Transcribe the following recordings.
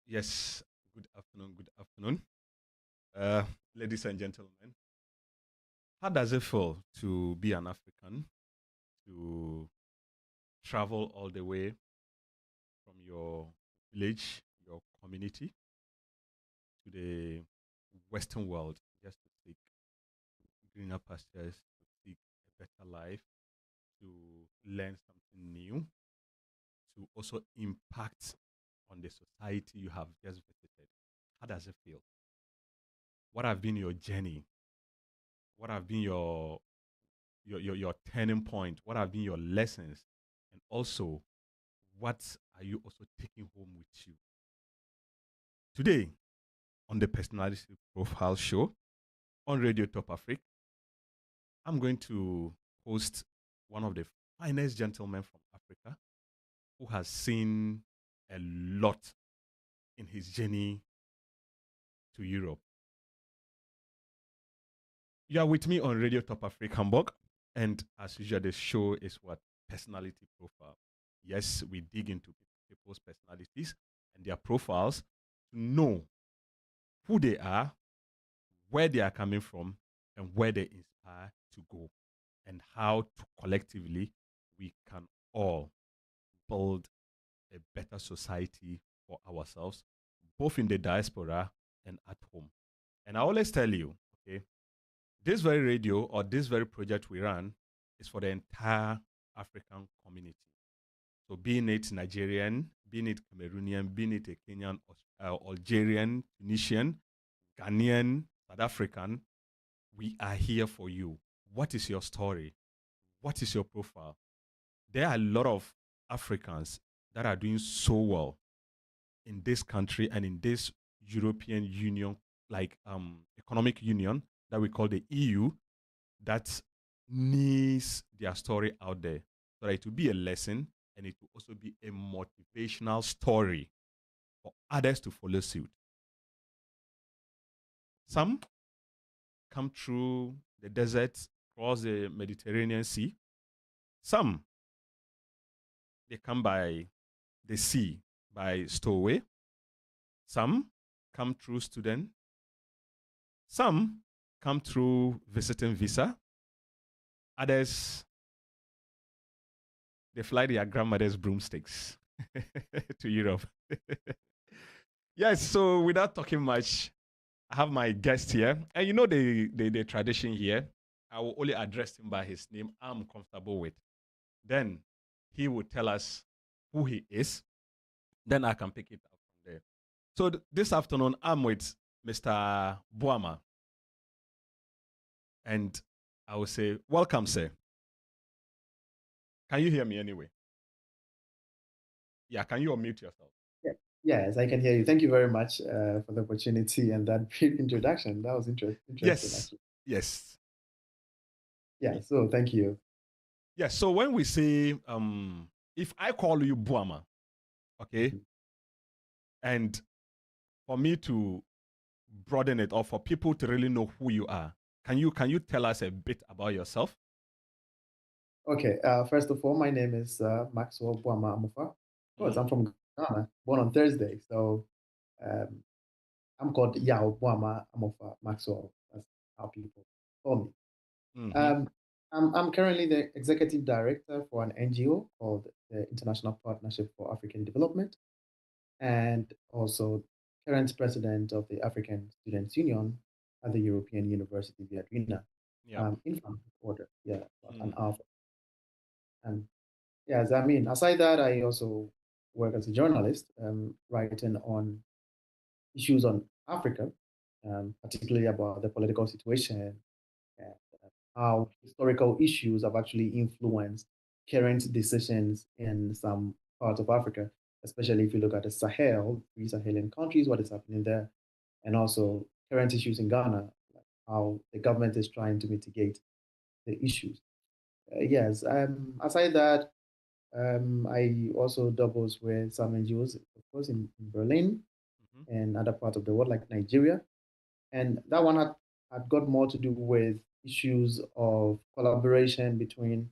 Yes, good afternoon, good afternoon. Uh, Ladies and gentlemen, how does it feel to be an African, to travel all the way from your village, your community, to the Western world just to seek greener pastures, to seek a better life, to learn something new, to also impact on the society you have just visited? How does it feel? What have been your journey? What have been your turning point? What have been your lessons? And also, what are you also taking home with you? Today, on the Personality Profile Show on Radio Top Africa, I'm going to host one of the finest gentlemen from Africa who has seen a lot in his journey to Europe. You are with me on Radio Top Africa Hamburg, and as usual, the show is what personality profile. Yes, we dig into people's personalities and their profiles to know who they are, where they are coming from, and where they inspire to go, and how to collectively we can all build a better society for ourselves, both in the diaspora and at home. And I always tell you, okay, this very radio or this very project we run is for the entire African community. So, being it Nigerian, being it Cameroonian, being it a Kenyan, Algerian, Tunisian, Ghanaian, South African, we are here for you. What is your story? What is your profile? There are a lot of Africans that are doing so well in this country and in this European Union, like economic union that we call the EU, that needs their story out there so that it will be a lesson and it will also be a motivational story for others to follow suit. Some come through the desert, cross the Mediterranean Sea. Some, they come by the sea, by stowaway. Some come through student. Some come through visiting visa. Others, they fly their grandmother's broomsticks to Europe. Yes, so without talking much, I have my guest here. And you know the tradition here. I will only address him by his name I'm comfortable with. Then he will tell us who he is. Then I can pick it up from there. So this afternoon, I'm with Mr. BOAMAH. And I will say, welcome, sir. Can you hear me anyway? Yeah, can you unmute yourself? Yes, I can hear you. Thank you very much for the opportunity and that brief introduction. That was interesting, Yes, actually. yes. Yeah, so thank you. Yes, so when we say, if I call you BOAMAH, okay, and for me to broaden it or for people to really know who you are, can you tell us a bit about yourself? Okay, first of all, my name is Maxwell BOAMAH AMOFA. Of course, I'm from Ghana, born on Thursday. So um, I'm called Yao BOAMAH AMOFA Maxwell. That's how people call me. Um, I'm currently the executive director for an NGO called the International Partnership for African Development, and also current president of the African Students Union at the European University viadrina, Yeah. in front order, yeah, an alpha. And yes, I mean, aside that, I also work as a journalist, writing on issues on Africa, particularly about the political situation and how historical issues have actually influenced current decisions in some parts of Africa, especially if you look at the Sahel, three Sahelian countries, what is happening there, and also current issues in Ghana, like how the government is trying to mitigate the issues. Yes, aside that, I also doubles with some NGOs, of course, in Berlin and other parts of the world, like Nigeria. And that one had got more to do with issues of collaboration between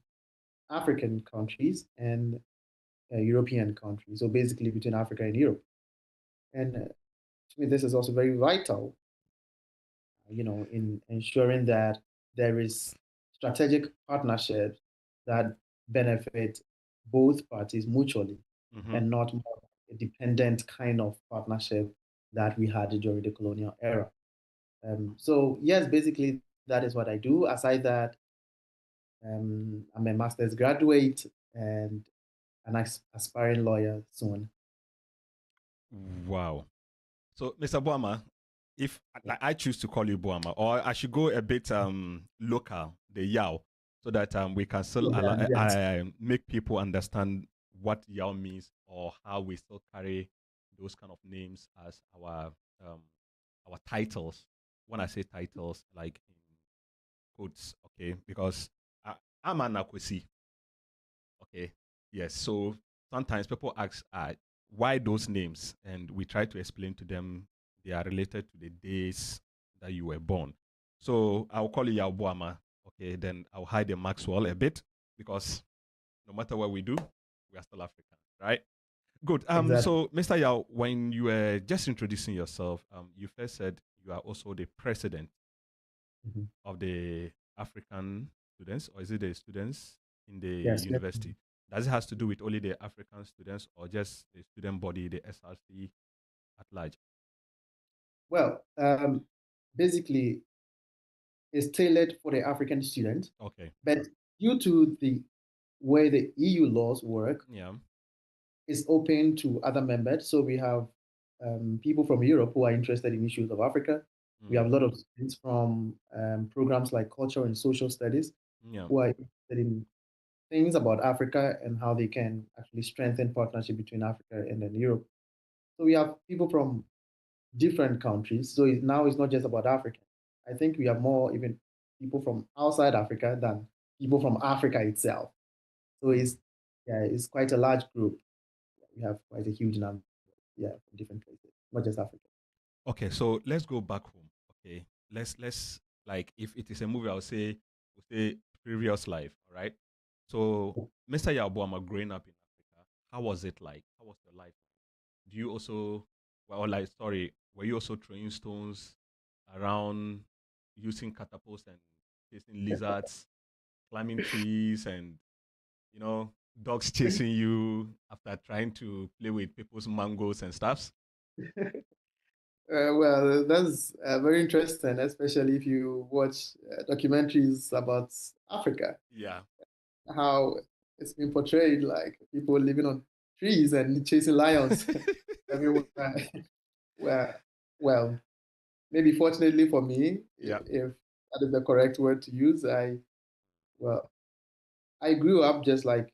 African countries and European countries. So basically between Africa and Europe. And to me, this is also very vital, in ensuring that there is strategic partnerships that benefit both parties mutually Mm-hmm. and not more a dependent kind of partnership that we had during the colonial era. So yes, basically that is what I do. Aside that, I'm a master's graduate and an aspiring lawyer soon. Wow. So, Mr. BOAMAH, if Yeah, like I choose to call you BOAMAH, or I should go a bit local, the Yao, so that we can still yes. make people understand what Yao means or how we still carry those kind of names as our titles. When I say titles, like in quotes, okay, because I'm an Akwesi, okay, yes. So sometimes people ask, why those names? And we try to explain to them they are related to the days that you were born. So I'll call you Yabuama. Okay, then I'll hide the Maxwell a bit because no matter what we do, we are still African, right? Good. Exactly. So Mr. Yao, when you were just introducing yourself, you first said you are also the president Mhm. of the African students, or is it the students in the Yes. university? Does it has to do with only the African students or just the student body, the SRC at large? Well, basically, it's tailored for the African student, Okay. but due to the way the EU laws work, Yeah. it's open to other members. So we have people from Europe who are interested in issues of Africa. We have Mm. a lot of students from programs like culture and social studies Yeah. who are interested in things about Africa and how they can actually strengthen partnership between Africa and then Europe. So we have people from different countries. So now it's not just about Africa. I think we have more even people from outside Africa than people from Africa itself. So Mm. it's quite a large group. We have quite a huge number, yeah, from different places, not just Africa. Okay. So let's go back home. Okay. Let's like if it is a movie, we'll say previous life. All right. So Mr. Yabuama growing up in Africa, how was it like? How was your life? Do you also, well, like, sorry, were you also throwing stones around using catapults and chasing lizards, climbing trees, and, you know, dogs chasing you after trying to play with people's mangoes and stuffs? Well, that's very interesting, especially if you watch documentaries about Africa, Yeah. how it's been portrayed like people living on trees and chasing lions everywhere. Well, well, maybe fortunately for me, Yeah. if that is the correct word to use, well, I grew up just like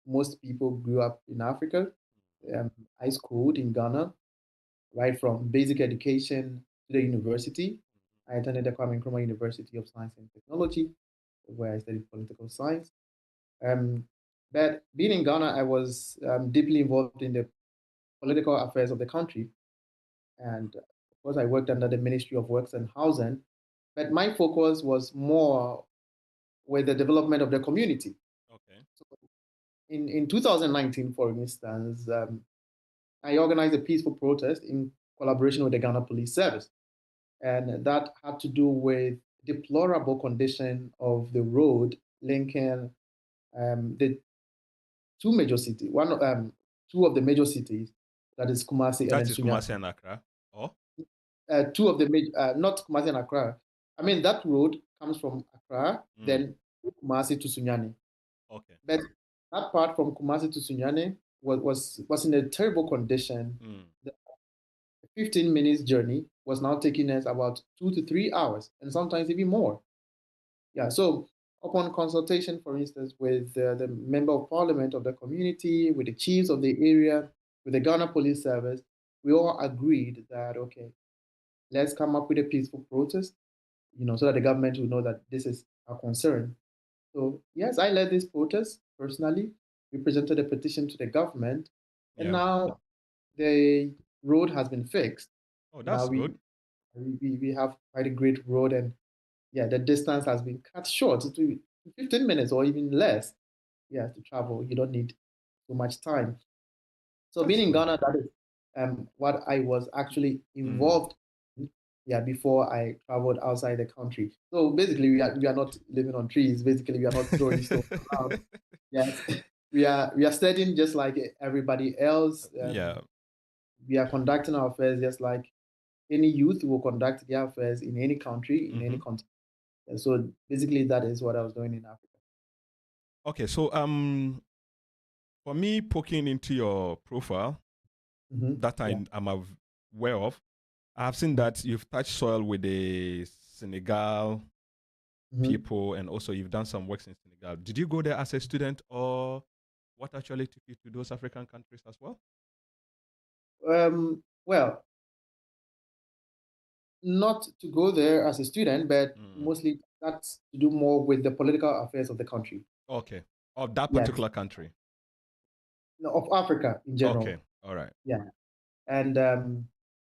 most people grew up in Africa. Um, I schooled in Ghana, right from basic education to the university. I attended the Kwame Nkrumah University of Science and Technology, where I studied political science. Um, but being in Ghana, I was deeply involved in the political affairs of the country. And of course, I worked under the Ministry of Works and Housing. But my focus was more with the development of the community. Okay. So in 2019, for instance, I organized a peaceful protest in collaboration with the Ghana Police Service. And that had to do with deplorable condition of the road linking the two major cities, two of the major cities, that is Kumasi and then That is Sunya. Kumasi and Accra. Oh, Two of the major, not Kumasi and Accra. I mean, that road comes from Accra, mm. then Kumasi to Sunyani. Okay. But that part from Kumasi to Sunyani was in a terrible condition. Mm. The 15 minutes journey was now taking us about 2 to 3 hours, and sometimes even more. Yeah, so upon consultation, for instance, with the member of parliament of the community, with the chiefs of the area, with the Ghana Police Service, we all agreed that, okay, let's come up with a peaceful protest, so that the government will know that this is our concern. So yes, I led this protest personally. We presented a petition to the government, and Yeah. now the road has been fixed. Oh, Now that's good. we have quite a great road, and yeah, the distance has been cut short to 15 minutes or even less. Yeah, to travel. You don't need so much time. So being That's in good. Ghana, what I was actually involved in, yeah, before I traveled outside the country. So basically, we are not living on trees. Basically, we are not throwing stones around. Yes, we are studying just like everybody else. Yeah. We are conducting our affairs just like any youth will conduct their affairs in any country, in any Mm-hmm. continent. And so basically, that is what I was doing in Africa. Okay, so for me, poking into your profile that Yeah. I'm aware of, I have seen Mhm. that you've touched soil with the Senegal Mhm. people, and also you've done some works in Senegal. Did you go there as a student, or what actually took you to those African countries as well? Well, not to go there as a student, but Mm. mostly that's to do more with the political affairs of the country. Okay, of that Yes, particular country. no, of Africa in Okay, general. all right. Yeah, and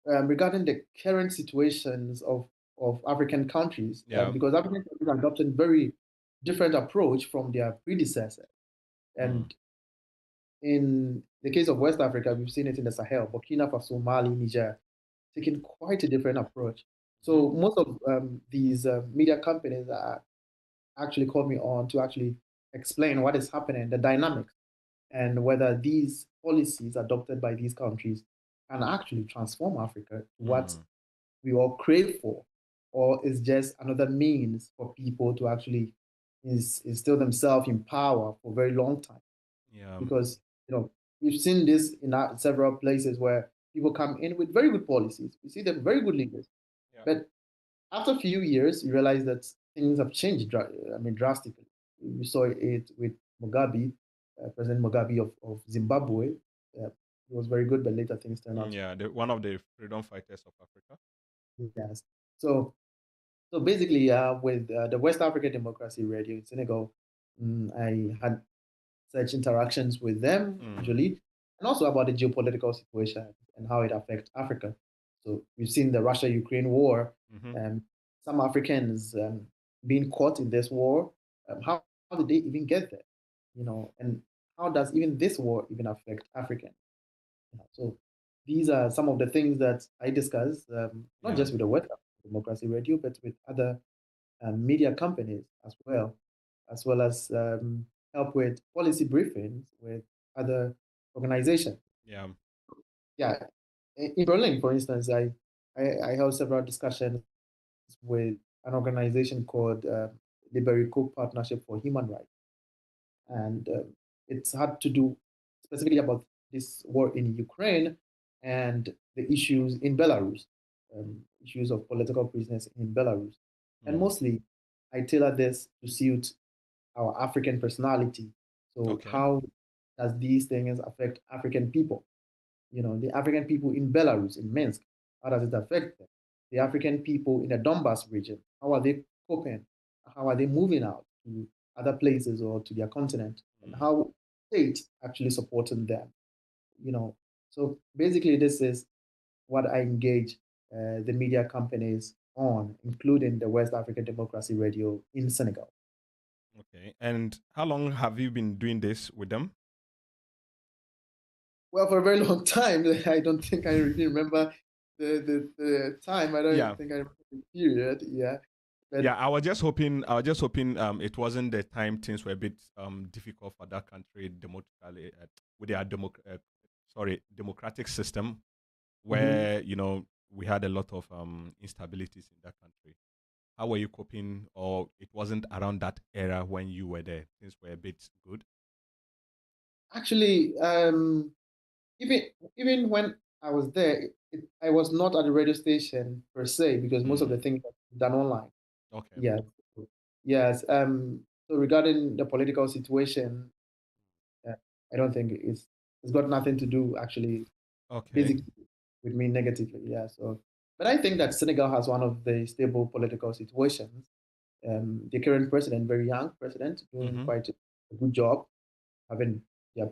regarding the current situations of African countries, Yeah. because African countries are adopting very different approach from their predecessor. Mm. And in the case of West Africa, we've seen it in the Sahel, Burkina Faso, Mali, Niger, taking quite a different approach. Mm-hmm. So most of these media companies are actually called me on to actually explain what is happening, the dynamics, and whether these policies adopted by these countries can actually transform Africa to what Mm. we all crave for, or is just another means for people to actually instill themselves in power for a very long time. Yeah. Because we've seen this in several places where people come in with very good policies. We see them very good leaders, Yeah. but after a few years, you realize that things have changed. I mean, drastically. We saw it with Mugabe, President Mugabe of Zimbabwe. It was very good, but later things turned out. Yeah, one of the freedom fighters of Africa. Yes. So, so basically, with the West African Democracy Radio in Senegal, I had such interactions with them Mm. usually, and also about the geopolitical situation and how it affects Africa. So we've seen the Russia-Ukraine war, Mm-hmm. and some Africans being caught in this war. How did they even get there? And how does even this war even affect Africans? So these are some of the things that I discuss, not Yeah. just with the West African Democracy Radio, but with other media companies as well as help with policy briefings with other organizations. Yeah. Yeah, in Berlin, for instance, I held several discussions with an organization called the Cook Partnership for Human Rights, and it's had to do specifically about this war in Ukraine and the issues in Belarus, issues of political prisoners in Belarus, and Mm. mostly I tailor this to suit our African personality. So Okay. how does these things affect African people? The African people in Belarus, in Minsk, how does it affect them? The African people in the Donbass region, how are they coping? How are they moving out to other places or to their continent? And Mm. how state actually supporting them? You know, so basically, this is what I engage the media companies on, including the West African Democracy Radio in Senegal. Okay. And how long have you been doing this with them? Well, for a very long time. I don't think I really remember the time. I don't Yeah. think I remember the period. Yeah, but Yeah, I was just hoping it wasn't the time things were a bit difficult for that country democratically with their democratic system mhm. where we had a lot of instabilities in that country. How were you coping, or it wasn't around that era when you were there? Things were a bit good. Actually, even even when I was there, I was not at the radio station per se because most of Mm. the things are done online. Okay. Yes, yes. So regarding the political situation, uh, I don't think it's got nothing to do actually Okay. basically with me negatively. Yeah. So, but I think that Senegal has one of the stable political situations. The current president, very young president, doing Mm-hmm. quite a good job, having yeah,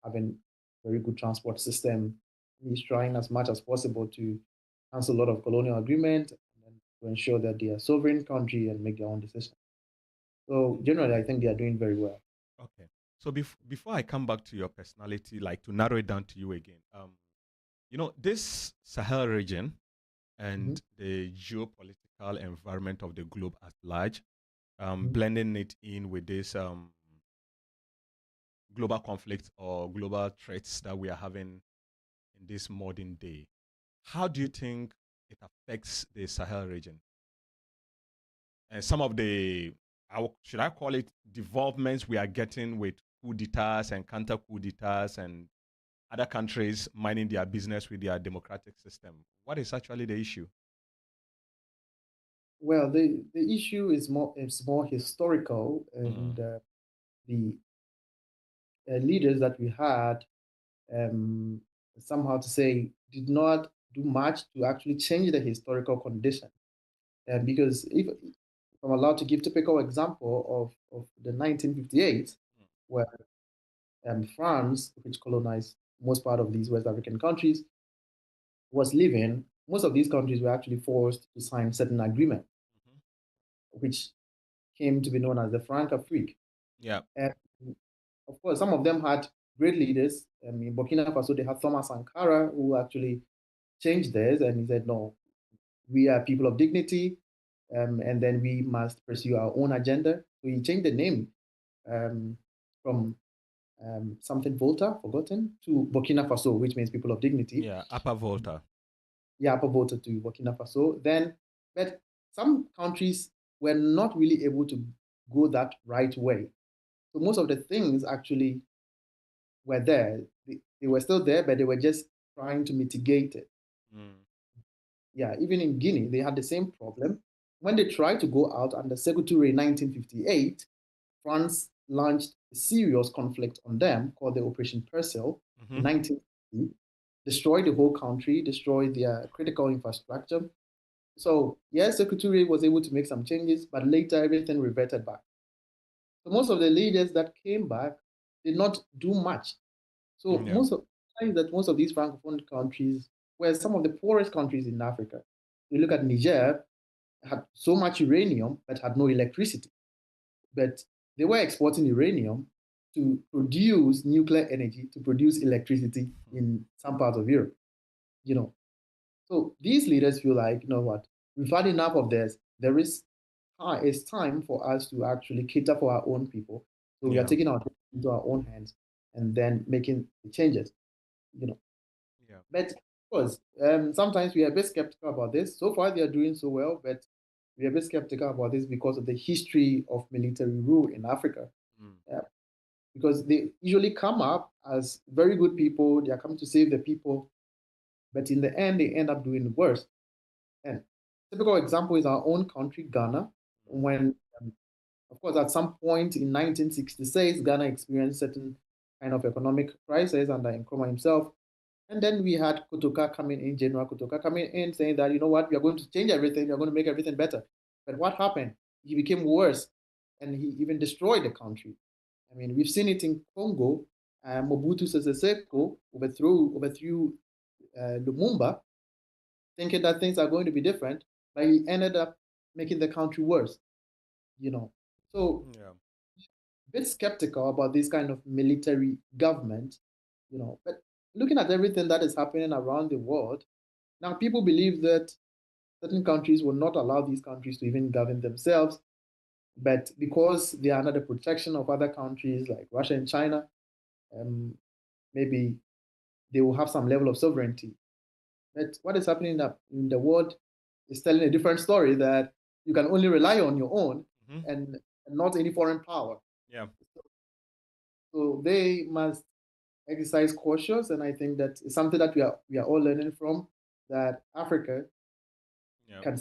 having very good transport system. He's trying as much as possible to cancel a lot of colonial agreement and to ensure that they are sovereign country and make their own decisions. So generally, I think they are doing very well. Okay. So before I come back to your personality, like to narrow it down to you again, This Sahel region Mhm, and the geopolitical environment of the globe at large, mhm. blending it in with this global conflict or global threats that we are having in this modern day. How do you think it affects the Sahel region? And some of the, should I call it, developments we are getting with coup d'etats and counter coup d'etats and other countries minding their business with their democratic system. What is actually the issue? Well, the issue is more historical, Mm, and the leaders that we had, um, somehow to say, did not do much to actually change the historical condition. Because if I'm allowed to give typical example of the 1958, where France, which colonized most part of these West African countries, was leaving, most of these countries were actually forced to sign certain agreement, mm-hmm. which came to be known as the Franc-Afrique. Yeah. And of course, some of them had great leaders. In Burkina Faso, they had Thomas Sankara, who actually changed theirs, and he said, no, we are people of dignity, and then we must pursue our own agenda. So he changed the name um, from something Volta, forgotten, to Burkina Faso, which means people of dignity. Yeah. Upper Volta. Yapa Volta to Burkina Faso. Then, but some countries were not really able to go that right way. So most of the things actually were there. They were still there, but they were just trying to mitigate it. Mm, Yeah, even in Guinea, they had the same problem. When they tried to go out under Sekou Touré in 1958, France launched a serious conflict on them called the Operation Persil in mm-hmm. 1960, destroyed the whole country, destroyed their critical infrastructure. So, yes, Sekou Touré was able to make some changes, but later everything reverted back. So most of the leaders that came back did not do much. So Yeah. most of these francophone countries were some of the poorest countries in Africa. You look at Niger, had so much uranium but had no electricity. But they were exporting uranium to produce nuclear energy, to produce electricity in some parts of Europe. You know, so these leaders feel like, you know what, we've had enough of this. It's time for us to actually cater for our own people. So we are Yeah. taking our into our own hands and then making the changes. You know, Yeah. but of course, sometimes we are a bit skeptical about this. So far, they are doing so well, but we are a bit skeptical about this because of the history of military rule in Africa. Mm, Uh, because they usually come up as very good people, they are coming to save the people, but in the end, they end up doing worse. And typical example is our own country, Ghana, mm, when, of course, at some point in 1966, Ghana experienced certain kind of economic crisis under Nkrumah himself. And then we had Kutuka coming in, General Kutuka coming in, saying that, you know what, we are going to change everything, we are going to make everything better. But what happened? He became worse, and he even destroyed the country. I mean, we've seen it in Congo. Mobutu Sese Seko overthrew Lumumba, thinking that things are going to be different, but he ended up making the country worse. You know, so yeah. a bit skeptical about this kind of military government. But looking at everything that is happening around the world, now people believe that certain countries will not allow these countries to even govern themselves, but because they are under the protection of other countries like Russia and China, um, maybe they will have some level of sovereignty. But what is happening in the world is telling a different story, that you can only rely on your own, Mm-hmm. and not any foreign power. Yeah. So they must exercise cautious, and I think that is something that we are all learning from, that Africa Yeah. can,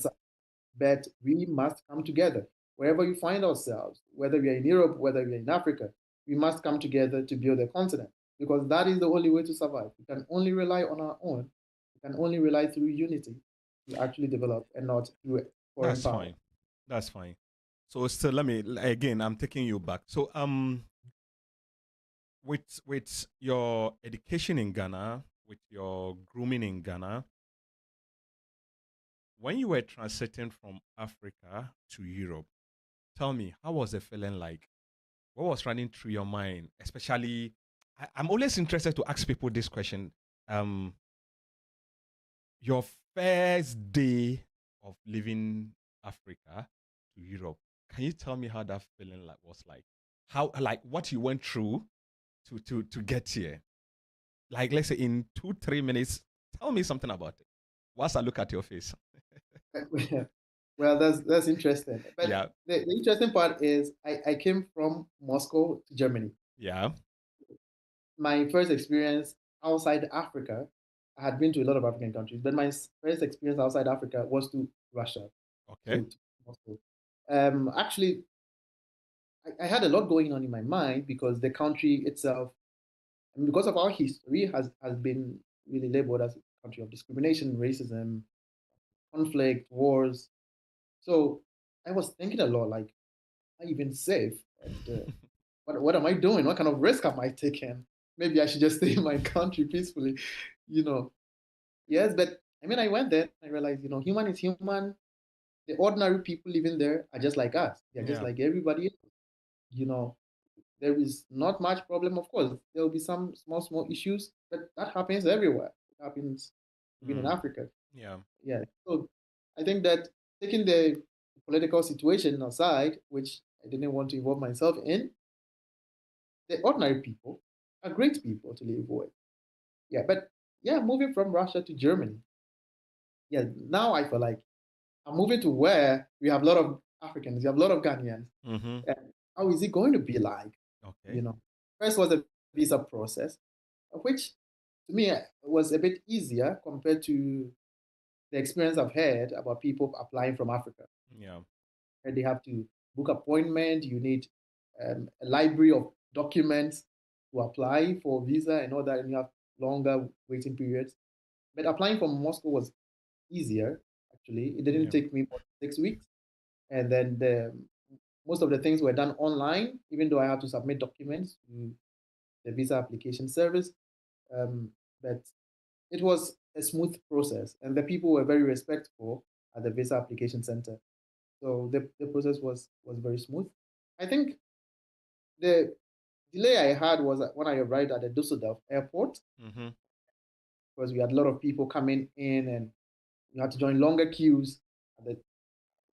but we must come together wherever we find ourselves, whether we are in Europe, whether we are in Africa. We must come together to build a continent, because that is the only way to survive. We can only rely on our own. We can only rely through unity to actually develop, and not through foreign That's power. fine. That's fine. So still, let me again. I'm taking you back. So with your education in Ghana, with your grooming in Ghana, when you were transiting from Africa to Europe, tell me, how was the feeling like? What was running through your mind? Especially, I'm always interested to ask people this question. Um, your first day of leaving Africa to Europe, can you tell me how that feeling was like? How, like, what you went through to get here? Like, let's say in 2 3 minutes, tell me something about it. Whilst I look at your face. Well, that's interesting. But Yeah. the interesting part is I came from Moscow to Germany. Yeah. My first experience outside Africa, I had been to a lot of African countries, but my first experience outside Africa was to Russia, Okay. to Moscow. Actually, I had a lot going on in my mind because the country itself, I mean, because of our history, has been really labeled as a country of discrimination, racism, conflict, wars. So I was thinking a lot, like, am I even safe? And what am I doing? What kind of risk am I taking? Maybe I should just stay in my country peacefully, you know. Yes, but I mean, I went there. I realized, human is human. The ordinary people living there are just like us. They're just Yeah. like everybody else. You know, there is not much problem. Of course, there will be some small issues, but that happens everywhere. It happens even in Mm. Africa. Yeah. Yeah. So I think that taking the political situation aside, which I didn't want to involve myself in, the ordinary people are great people to live with. Yeah, but yeah, moving from Russia to Germany. Yeah, now I feel like I'm moving to where we have a lot of Africans, we have a lot of Ghanaians. Mm-hmm. And how is it going to be like? Okay. You know, first was the visa process, which to me was a bit easier compared to the experience I've had about people applying from Africa. Yeah. And they have to book appointment. You need a library of documents to apply for visa and all that, and you have longer waiting periods. But applying from Moscow was easier. Actually, it didn't Yeah. take me more than 6 weeks, and then most of the things were done online. Even though I had to submit documents to the visa application service, um, but it was a smooth process, and the people were very respectful at the visa application center. So the process was very smooth. I think the delay I had was when I arrived at the Düsseldorf airport, Mm-hmm. because we had a lot of people coming in and you had to join longer queues at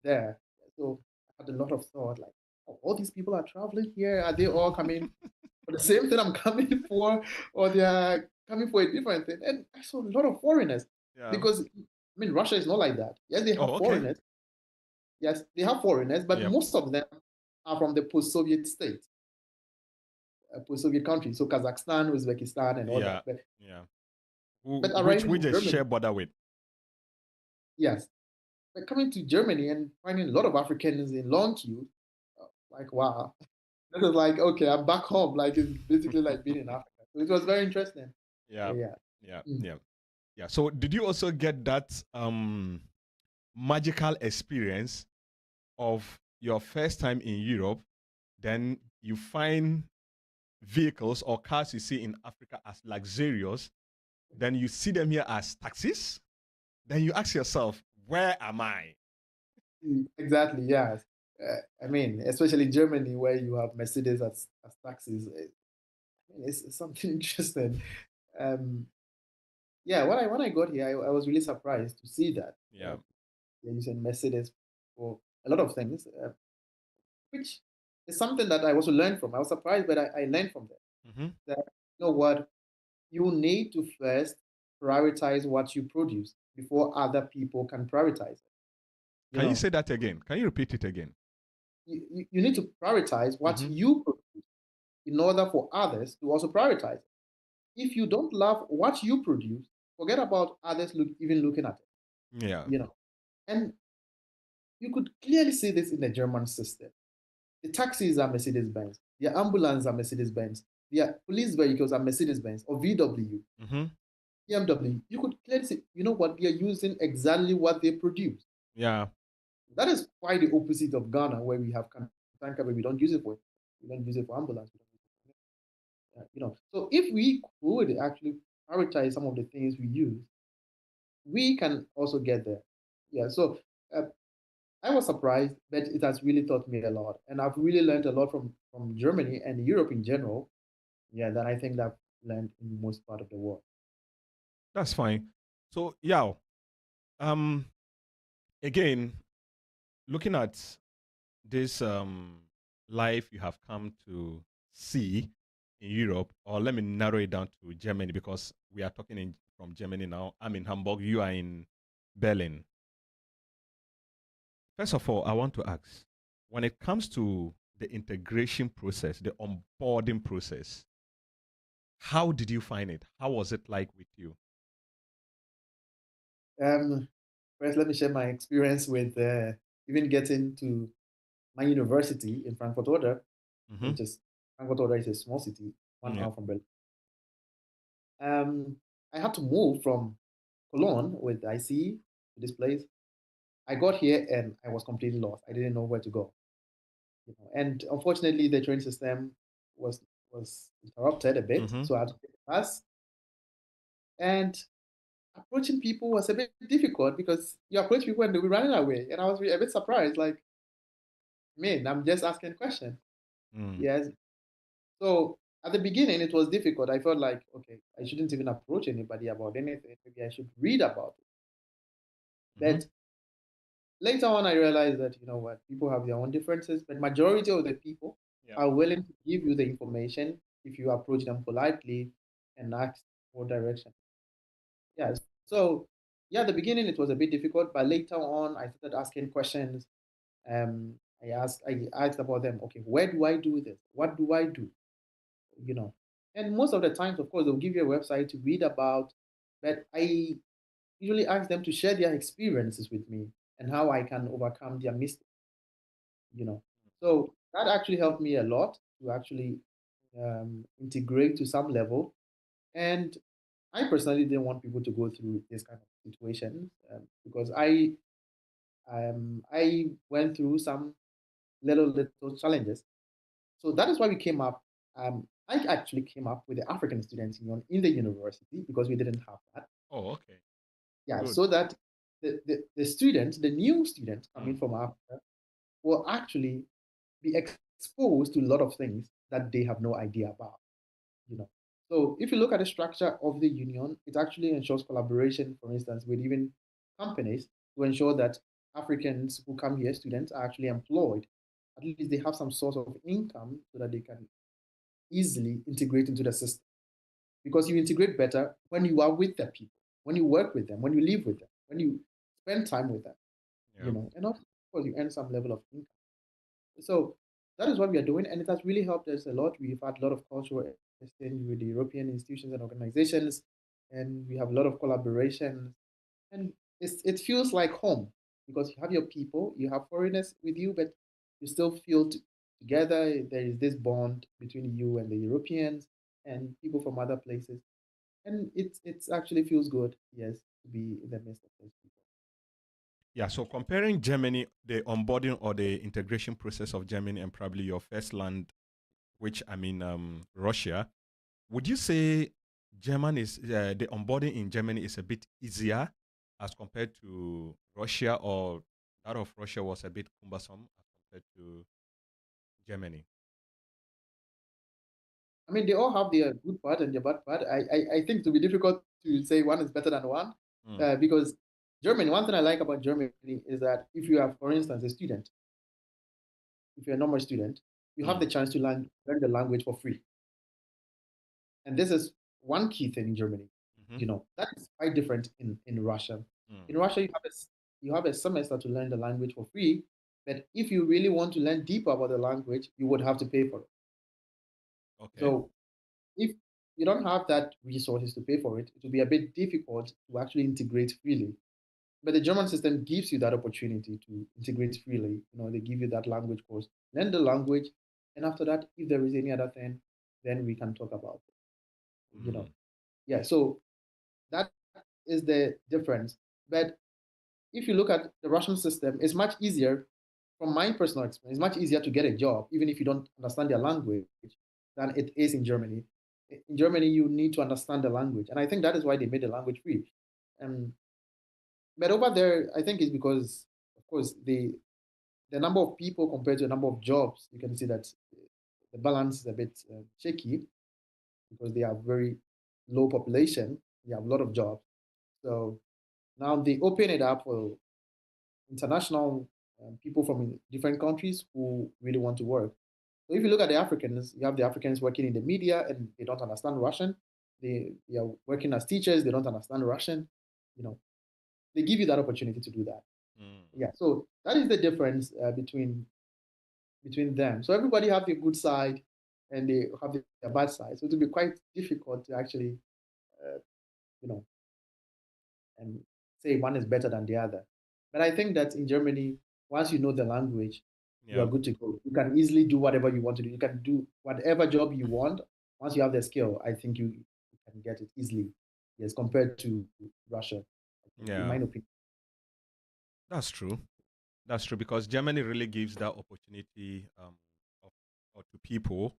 there. So I had a lot of thought like, oh, all these people are traveling here. Are they all coming for the same thing I'm coming for, or they are coming for a different thing? And I saw a lot of foreigners Yeah. because I mean Russia is not like that. Yes, they Oh, have okay. foreigners. Yes, they have foreigners, but Yep. most of them are from the post-Soviet state, post-Soviet countries. So Kazakhstan, Uzbekistan, and all that. Yeah. Yeah. But Which arriving we in just Germany, share border with. yes. But coming to Germany and finding a lot of Africans in long queue, like wow, that was like okay, I'm back home. Like it's basically like being in Africa. So it was very interesting. Yeah. Yeah. Yeah. Mm. Yeah. Yeah. So did you also get that magical experience of your first time in Europe? Then you find vehicles or cars you see in Africa as luxurious, then you see them here as taxis, then you ask yourself, where am I? Exactly. Yes. I mean, especially Germany, where you have Mercedes as taxis. I mean, it's something interesting. Um, yeah. When I got here, I was really surprised to see that Yeah. they're using Mercedes for a lot of things, which is something that I also learned from. I was surprised, but I learned from them Mm-hmm. that you know what, you need to first prioritize what you produce before other people can prioritize it. You Can you know, say that again? Can you repeat it again? you need to prioritize what Mm-hmm. you produce in order for others to also prioritize it. If you don't love what you produce, forget about others even looking at it. Yeah. And you could clearly see this in the German system. The taxis are Mercedes Benz, the ambulance are Mercedes Benz, the police vehicles are Mercedes Benz or VW, Mm-hmm. BMW. You could clearly see, you know what, they are using exactly what they produce. Yeah. That is quite the opposite of Ghana, where we have tanker, but we don't use it for ambulance. So if we could actually prioritize some of the things we use, we can also get there. Yeah. So uh, I was surprised, but it has really taught me a lot, and I've really learned a lot from Germany and Europe in general. Yeah, that I think that I've learned in most part of the world. That's fine. So, yeah. Um, again, looking at this life you have come to see in Europe, or let me narrow it down to Germany because we are talking from Germany now. I'm in Hamburg, you are in Berlin. First of all, I want to ask, when it comes to the integration process, the onboarding process, how did you find it? How was it like with you? Um, First, let me share my experience with even getting to my university in Frankfurt Oder, Mm-hmm. which is Frankfurt Oder is a small city, one Yeah. hour from Berlin. I had to move from Cologne with IC to this place. I got here and I was completely lost. I didn't know where to go. And unfortunately, the train system was was interrupted a bit, Mm-hmm. so I had to take a bus. And approaching people was a bit difficult because you approach people and they were running away, and I was a bit surprised. Like, man, I'm just asking questions. Mm. Yes. So at the beginning, it was difficult. I felt like, okay, I shouldn't even approach anybody about anything. Maybe I should read about it. Mm-hmm. But later on, I realized that, you know what, people have their own differences, but majority of the people Yeah. are willing to give you the information if you approach them politely and ask for direction. Yeah. So yeah, at the beginning it was a bit difficult, but later on I started asking questions. I asked about them. Okay, where do I do this? What do I do? You know, and most of the times, of course, they'll give you a website to read about, but I usually ask them to share their experiences with me and how I can overcome their mistakes. You know, so that actually helped me a lot to actually integrate to some level. And I personally didn't want people to go through this kind of situation because I went through some little challenges. So that is why we came up. I actually came up with the African Students Union in the university because we didn't have that. Oh, okay. Yeah, Good. so that the students, the new students Mm. coming from Africa, will actually be exposed to a lot of things that they have no idea about. You know, so if you look at the structure of the union, it actually ensures collaboration, for instance, with even companies to ensure that Africans who come here, students, are actually employed. At least they have some source of income so that they can easily integrate into the system. Because you integrate better when you are with the people, when you work with them, when you live with them, when you spend time with them, Yeah. and of course you earn some level of income. So that is what we are doing, and it has really helped us a lot. We've had a lot of cultural exchange with the European institutions and organizations, and we have a lot of collaboration. And it feels like home because you have your people, you have foreigners with you, but you still feel together. There is this bond between you and the Europeans and people from other places, and it actually feels good, yes, to be in the midst of those people. Yeah. So comparing Germany, the onboarding or the integration process of Germany and probably your first land, which I mean, Russia, would you say the onboarding in Germany is a bit easier as compared to Russia, or that of Russia was a bit cumbersome as compared to Germany? I mean, they all have their good part and their bad part. I think it will be difficult to say one is better than one Mm. because Germany, one thing I like about Germany is that if you are, for instance, a student, if you're a normal student, you have Mm. the chance to learn the language for free. And this is one key thing in Germany. Mm-hmm. That is quite different in Russia. Mm. In Russia, you have a semester to learn the language for free. But if you really want to learn deeper about the language, you would have to pay for it. Okay. So if you don't have that resources to pay for it, it will be a bit difficult to actually integrate freely. But the German system gives you that opportunity to integrate freely. They give you that language course, learn the language, and after that, if there is any other thing, then we can talk about it. Mm. Yeah. So that is the difference. But if you look at the Russian system, it's much easier, from my personal experience, it's much easier to get a job, even if you don't understand their language, than it is in Germany. In Germany, you need to understand the language. And I think that is why they made the language free. Um, but over there, I think it's because, of course, the number of people compared to the number of jobs, you can see that the balance is a bit shaky because they have very low population. They have a lot of jobs. So Now they open it up for international people from different countries who really want to work. So if you look at the Africans, you have the Africans working in the media and they don't understand Russian. They are working as teachers, they don't understand Russian. You know, they give you that opportunity to do that. Mm. Yeah, so that is the difference between them. So everybody have a good side and they have their bad side. So it will be quite difficult to actually, you know, and say one is better than the other. But I think that in Germany, once you know the language, you are Yeah. good to go. You can easily do whatever you want to do. You can do whatever job you want. Once you have the skill, I think you can get it easily. Yes, compared to Russia, I think, in my Yeah. opinion. That's true. That's true because Germany really gives that opportunity of, or to people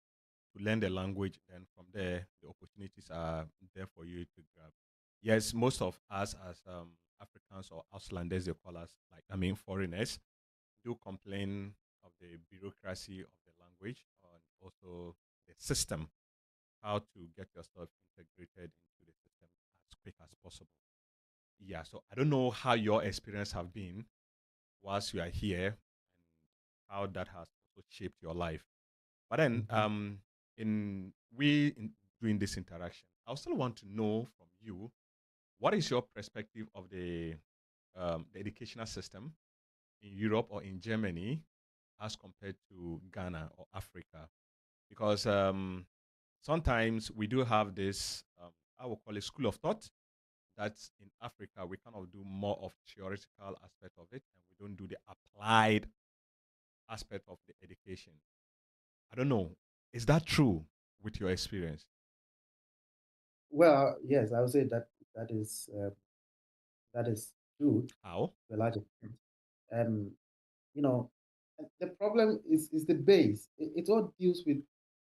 to learn the language. Then from there, the opportunities are there for you to grab. Yes, most of us as Africans or Auslanders, they call us, like, I mean, foreigners, do complain of the bureaucracy of the language and also the system, how to get yourself integrated into the system as quick as possible. Yeah, so I don't know how your experience have been whilst you are here and how that has also shaped your life. But then, Mhm. in doing this interaction, I still want to know from you what is your perspective of the educational system in Europe or in Germany as compared to Ghana or Africa? Because sometimes we do have this, I will call it school of thought, that in Africa we kind of do more of theoretical aspect of it and we don't do the applied aspect of the education. I don't know. Is that true with your experience? Well, yes, I would say that is true How? to a large extent. Um, you know, the problem is the base. It all deals with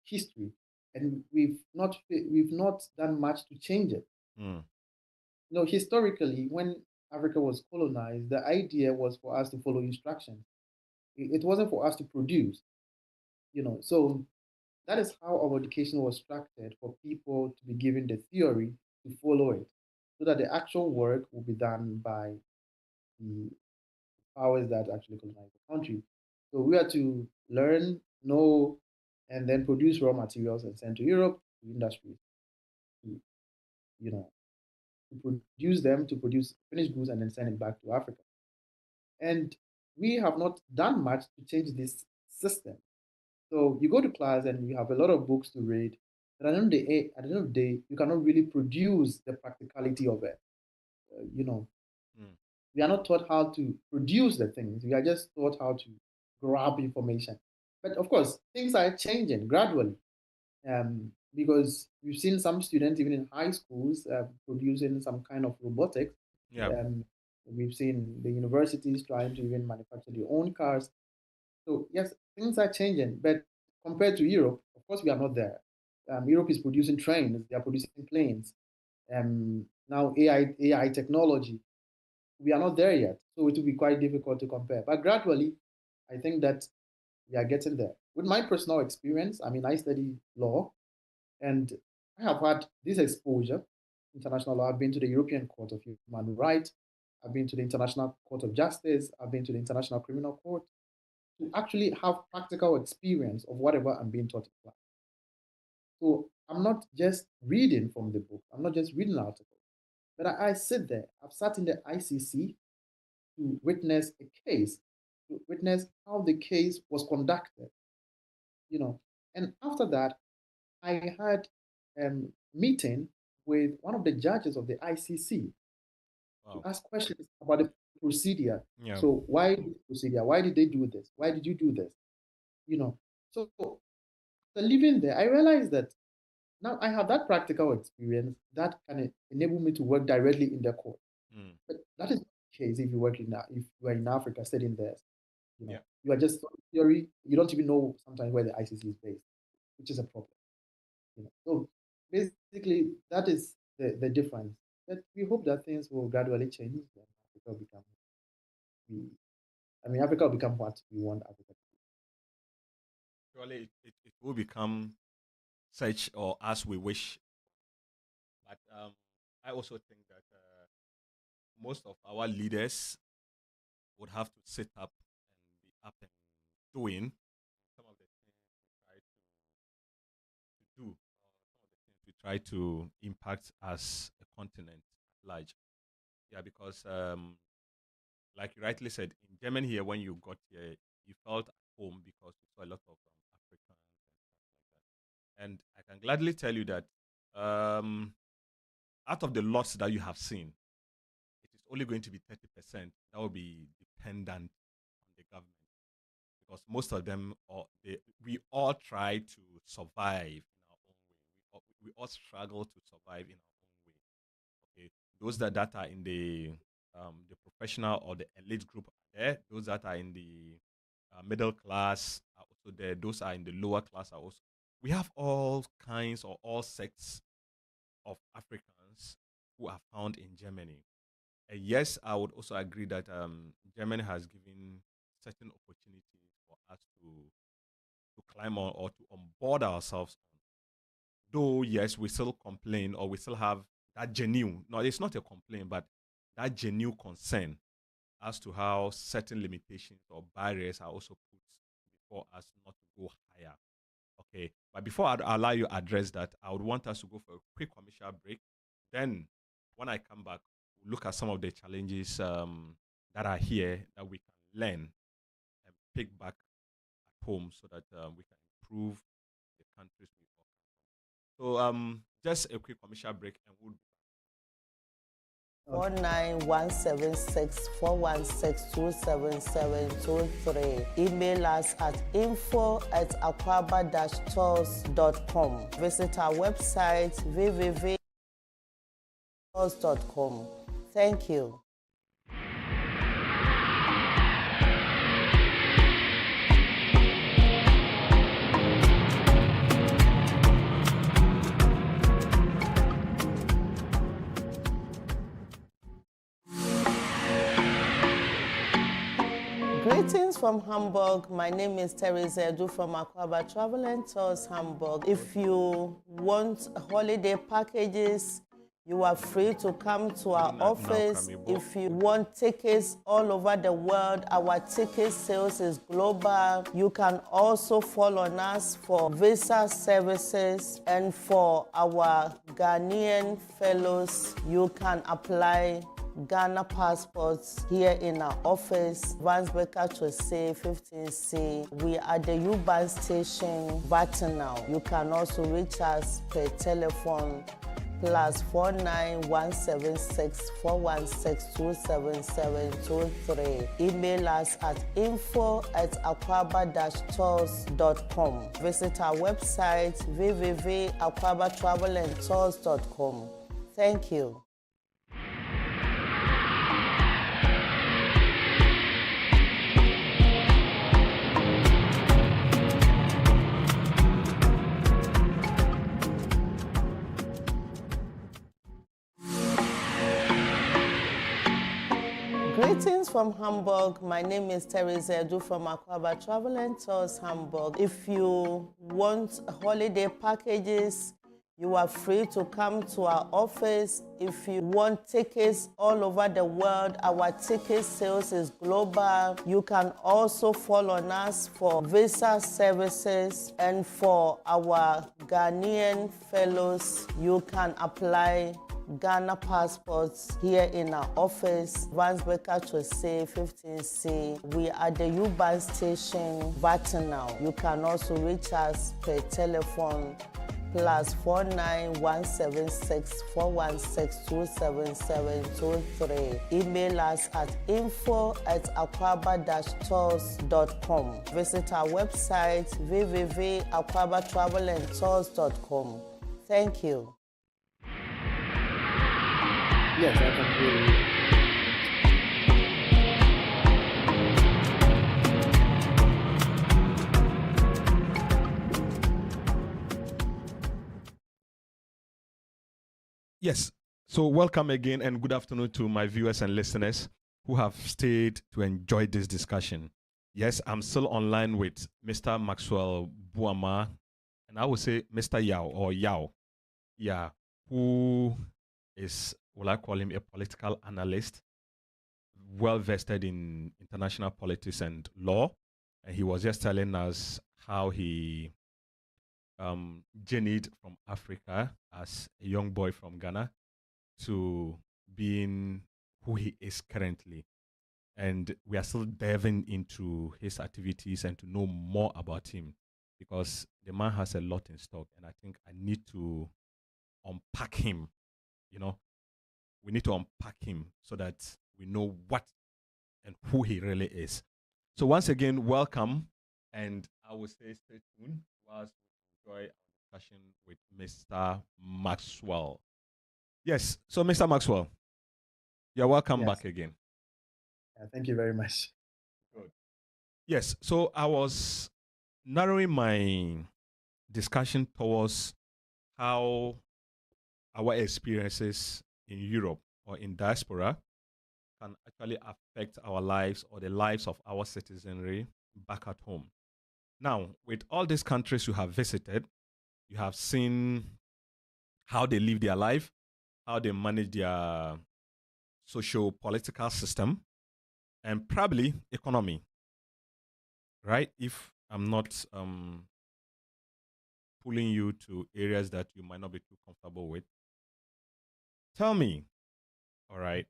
history, and we've not done much to change it. Mm, Historically, when Africa was colonized, the idea was for us to follow instructions. It wasn't for us to produce. So that is how our education was structured for people to be given the theory to follow it, so that the actual work will be done by the powers that actually colonize the country. So we are to learn, know, and then produce raw materials and send to Europe to industries to, you know, to produce them, to produce finished goods and then send it back to Africa. And we have not done much to change this system. So you go to class and you have a lot of books to read. But at the end of the day, you cannot really produce the practicality of it. You know, mm, we are not taught how to produce the things. We are just taught how to grab information. But of course, things are changing gradually because we've seen some students, even in high schools, producing some kind of robotics. yeah. Um, we've seen the universities trying to even manufacture their own cars. So, yes, things are changing. But compared to Europe, of course, we are not there. Europe is producing trains, they are producing planes. Now, AI technology, we are not there yet. So it will be quite difficult to compare. But gradually, I think that we are getting there. With my personal experience, I mean, I study law and I have had this exposure, international law. I've been to the European Court of Human Rights. I've been to the International Court of Justice. I've been to the International Criminal Court to actually have practical experience of whatever I'm being taught in class. So I'm not just reading from the book. I'm not just reading articles. But I sit there. I've sat in the ICC to witness a case, to witness how the case was conducted, you know. And after that, I had a meeting with one of the judges of the ICC to Wow. ask questions about the procedure. Yeah. So why this procedure? Why did they do this? Why did you do this? You know. So after living there, I realized that now I have that practical experience that can enable me to work directly in the court. Mm, But that is not the case if if you are in Africa studying there. yeah. You are just theory. You don't even know sometimes where the ICC is based, which is a problem. So basically, that is the difference. But we hope that things will gradually change. And Africa will become, Africa will become what we want Africa to Surely it will become such or as we wish. But I also think that most of our leaders would have to sit up and be up and doing some of the things we try to do, or some of the things we try to impact as a continent at large. Yeah, because like you rightly said, in Germany here, when you got here, you felt at home because you saw a lot of Africans and stuff like that. And I can gladly tell you that um, out of the lots that you have seen, it is only going to be 30% that will be dependent on the government, because most of them, we all try to survive in our own way. We all struggle to survive in our own way. Okay, those that are in the professional or the elite group are there. Those that are in the middle class are also there. Those are in the lower class are also. We have all kinds or all sects of Africans who are found in Germany. And yes, I would also agree that Germany has given certain opportunities for us to climb on or to onboard ourselves on. Though, yes, we still complain or we still have that genuine, no, it's not a complaint, but that genuine concern as to how certain limitations or barriers are also put before us not to go higher. Okay, but before I allow you to address that, I would want us to go for a quick commercial break. Then, when I come back, we'll look at some of the challenges that are here that we can learn and pick back at home so that we can improve the countries we all come from. So, just a quick commercial break, and we'll. 4917641627723. Email us at info@akwaba-tours.com. Visit our website www.tours.com. Thank you. Greetings from Hamburg. My name is Teresa Edu from Akwaba Travel and Tours Hamburg. If you want holiday packages, you are free to come to our office. If you want tickets all over the world, our ticket sales is global. You can also follow on us for visa services, and for our Ghanaian fellows, you can apply Ghana passports here in our office, Vansbecker to say 15C. We are the U-Bahn station, Vatinal. You can also reach us per telephone +4917641627723. Email us at info@akwaba-tours.com. Visit our website www.akwabatravelandtours.com. Thank you. Greetings from Hamburg. My name is Teresa Edu from Akwaba Travel and Tours Hamburg. If you want holiday packages, you are free to come to our office. If you want tickets all over the world, our ticket sales is global. You can also follow on us for visa services, and for our Ghanaian fellows, you can apply Ghana passports here in our office, Vansbecker to say 15C. We are the U-Bahn station, Vatinal. You can also reach us per telephone +4917641627723. Email us at info@akwaba-tours.com. Visit our website www.akwabatravelandtours.com. Thank you. Yes, I can hear you. Yes. So welcome again and good afternoon to my viewers and listeners who have stayed to enjoy this discussion. Yes, I'm still online with Mr. Maxwell BOAMAH, and I would say Mr. Yao or Yao. Yeah, who is will I call him a political analyst, well vested in international politics and law. And he was just telling us how he journeyed from Africa as a young boy from Ghana to being who he is currently. And we are still diving into his activities and to know more about him, because the man has a lot in stock. And I think I need to unpack him. You know, we need to unpack him so that we know what and who he really is. So once again, welcome. And I will say stay tuned whilst we enjoy our discussion with Mr. Maxwell. Yes, so Mr. Maxwell, you're welcome back again. Thank you very much. Good. Yes, so I was narrowing my discussion towards how our experiences in Europe or in diaspora can actually affect our lives or the lives of our citizenry back at home. Now, with all these countries you have visited, you have seen how they live their life, how they manage their socio-political system, and probably economy, right? If I'm not pulling you to areas that you might not be too comfortable with. Tell me, all right,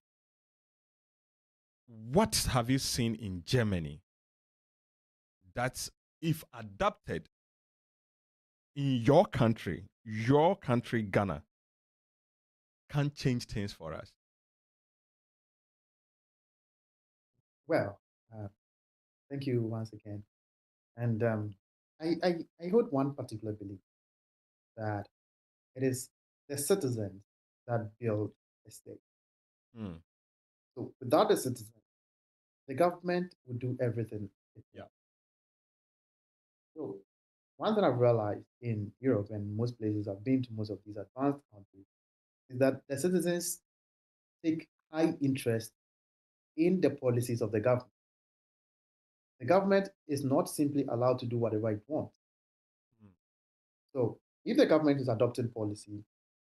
what have you seen in Germany that, if adapted in your country, Ghana, can change things for us? Well, thank you once again. And I hold one particular belief that it is the citizens that build a state. So without the citizens, the government would do everything. Yeah. So one thing I've realized in Europe and most places I've been to, most of these advanced countries, is that the citizens take high interest in the policies of the government. The government is not simply allowed to do whatever it wants. So if the government is adopting policy,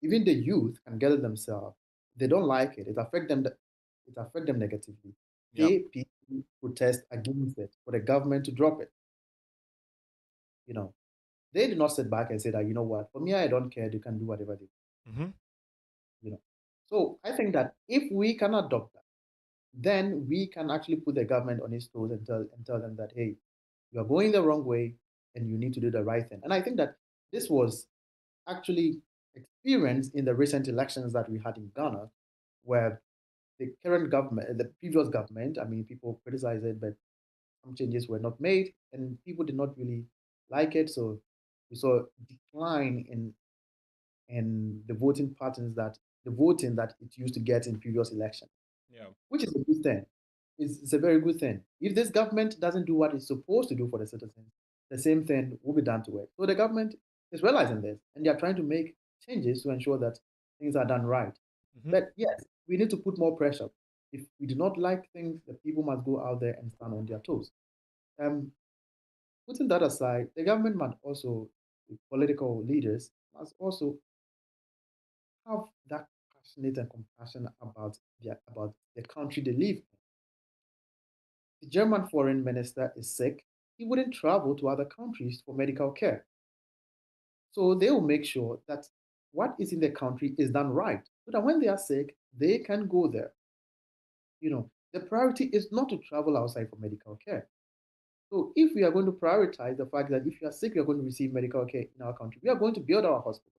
even the youth can gather themselves. They don't like it. It affects them. It affects them negatively. Yep. They people protest against it for the government to drop it. You know, they do not sit back and say that, you know what, for me, I don't care. They can do whatever they want. You know, so I think that if we can adopt that, then we can actually put the government on its toes and tell them that, hey, you are going the wrong way and you need to do the right thing. And I think that this was actually experienced in the recent elections that we had in Ghana, where the current government, the previous government, I mean, people criticize it, but some changes were not made and people did not really like it. So we saw a decline in the voting patterns that the voting that it used to get in previous elections. Yeah. Which is a good thing. It's a very good thing. If this government doesn't do what it's supposed to do for the citizens, the same thing will be done to it. So the government is realizing this and they are trying to make changes to ensure that things are done right. But yes, we need to put more pressure. If we do not like things, the people must go out there and stand on their toes. Putting that aside, the government must also, the political leaders must also have that passionate and compassion about the country they live in. The German foreign minister is sick, he wouldn't travel to other countries for medical care. So they will make sure that what is in the country is done right, so that when they are sick, they can go there. You know, the priority is not to travel outside for medical care. So if we are going to prioritize the fact that if you are sick, you're going to receive medical care in our country, we are going to build our hospitals.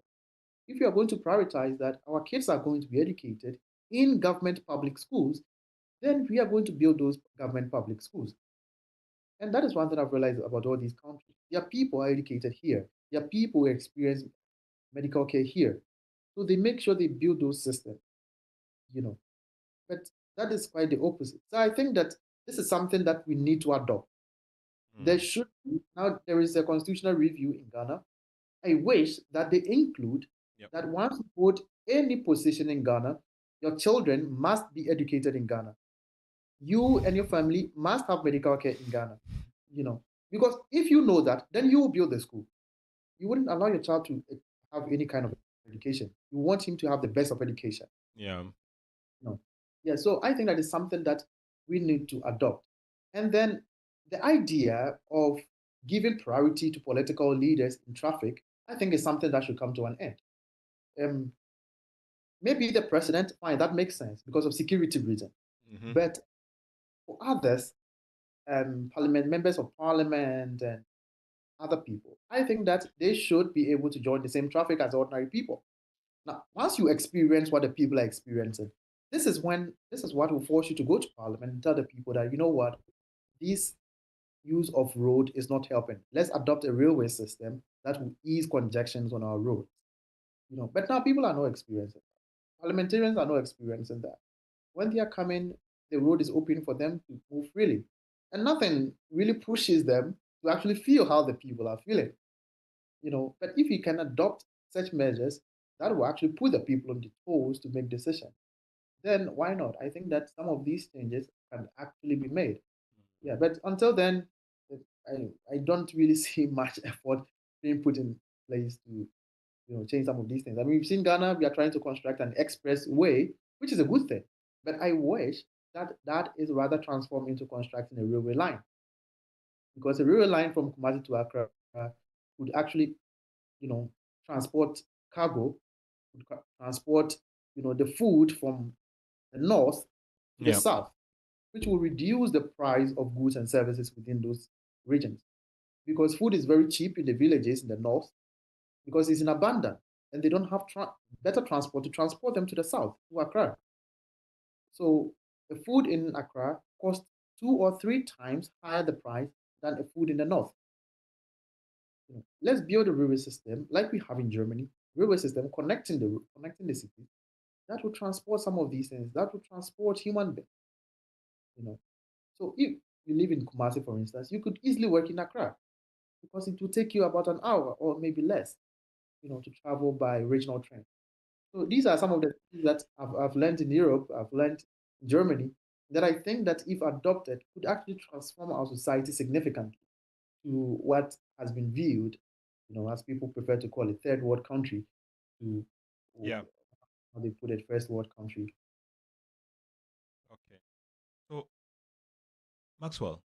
If we are going to prioritize that our kids are going to be educated in government public schools, then we are going to build those government public schools. And that is one thing I've realized about all these countries. Their people are educated here. Their people experience medical care here. So they make sure they build those systems, you know. But that is quite the opposite. So I think that this is something that we need to adopt. There should be, now there is a constitutional review in Ghana. I wish that they include that once you hold any position in Ghana, your children must be educated in Ghana. You and your family must have medical care in Ghana, you know, because if you know that, then you will build the school. You wouldn't allow your child to have any kind of education. You want him to have the best of education. Yeah. No. Yeah, so I think that is something that we need to adopt. And then the idea of giving priority to political leaders in traffic, I think is something that should come to an end. Um, Maybe the president, fine, that makes sense because of security reasons. Mm-hmm. But for others, parliament members of parliament and other people, I think that they should be able to join the same traffic as ordinary people. Now, once you experience what the people are experiencing, this is what will force you to go to parliament and tell the people that, you know what, this use of road is not helping. Let's adopt a railway system that will ease congestions on our roads. But now people are not experiencing that. Parliamentarians are not experiencing that. When they are coming, the road is open for them to move freely. And nothing really pushes them to actually feel how the people are feeling. But if you can adopt such measures, that will actually put the people on the toes to make decisions. Then why not? I think that some of these changes can actually be made. Yeah, but until then, I don't really see much effort being put in place to change some of these things. I mean, we've seen Ghana, we are trying to construct an expressway, which is a good thing. But I wish that that is rather transformed into constructing a railway line, because a railway line from Kumasi to Accra would actually, you know, transport cargo, would transport, the food from the north to the Yeah. south, which will reduce the price of goods and services within those regions. Because food is very cheap in the villages in the north, because it's in abundance, and they don't have better transport to transport them to the south, to Accra. So the food in Accra costs 2 or 3 times higher the price than a food in the north. Let's build a railway system like we have in Germany, railway system connecting the cities that will transport some of these things, that will transport human beings. You know, so if you live in Kumasi, for instance, you could easily work in Accra because it will take you about an hour or maybe less, to travel by regional train. So these are some of the things that I've learned in Europe, I've learned in Germany, that I think that if adopted could actually transform our society significantly to what has been viewed, as people prefer to call it, third world country, to Yeah. how they put it, first world country. Okay. So, Maxwell,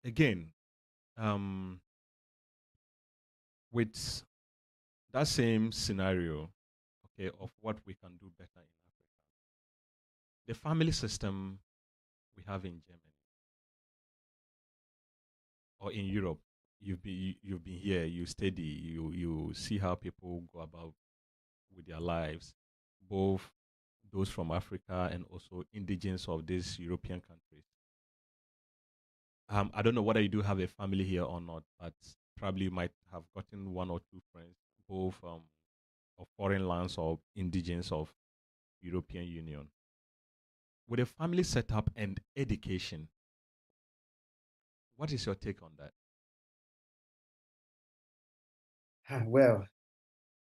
again, um, with that same scenario, okay, of what we can do better in Africa, the family system we have in Germany or in Europe, you've been here, you study, you see how people go about with their lives, both those from Africa and also indigenous of these European countries. I don't know whether you do have a family here or not, but probably you might have gotten one or two friends, both of foreign lands or indigenous of European Union. With a family setup and education, what is your take on that? Well,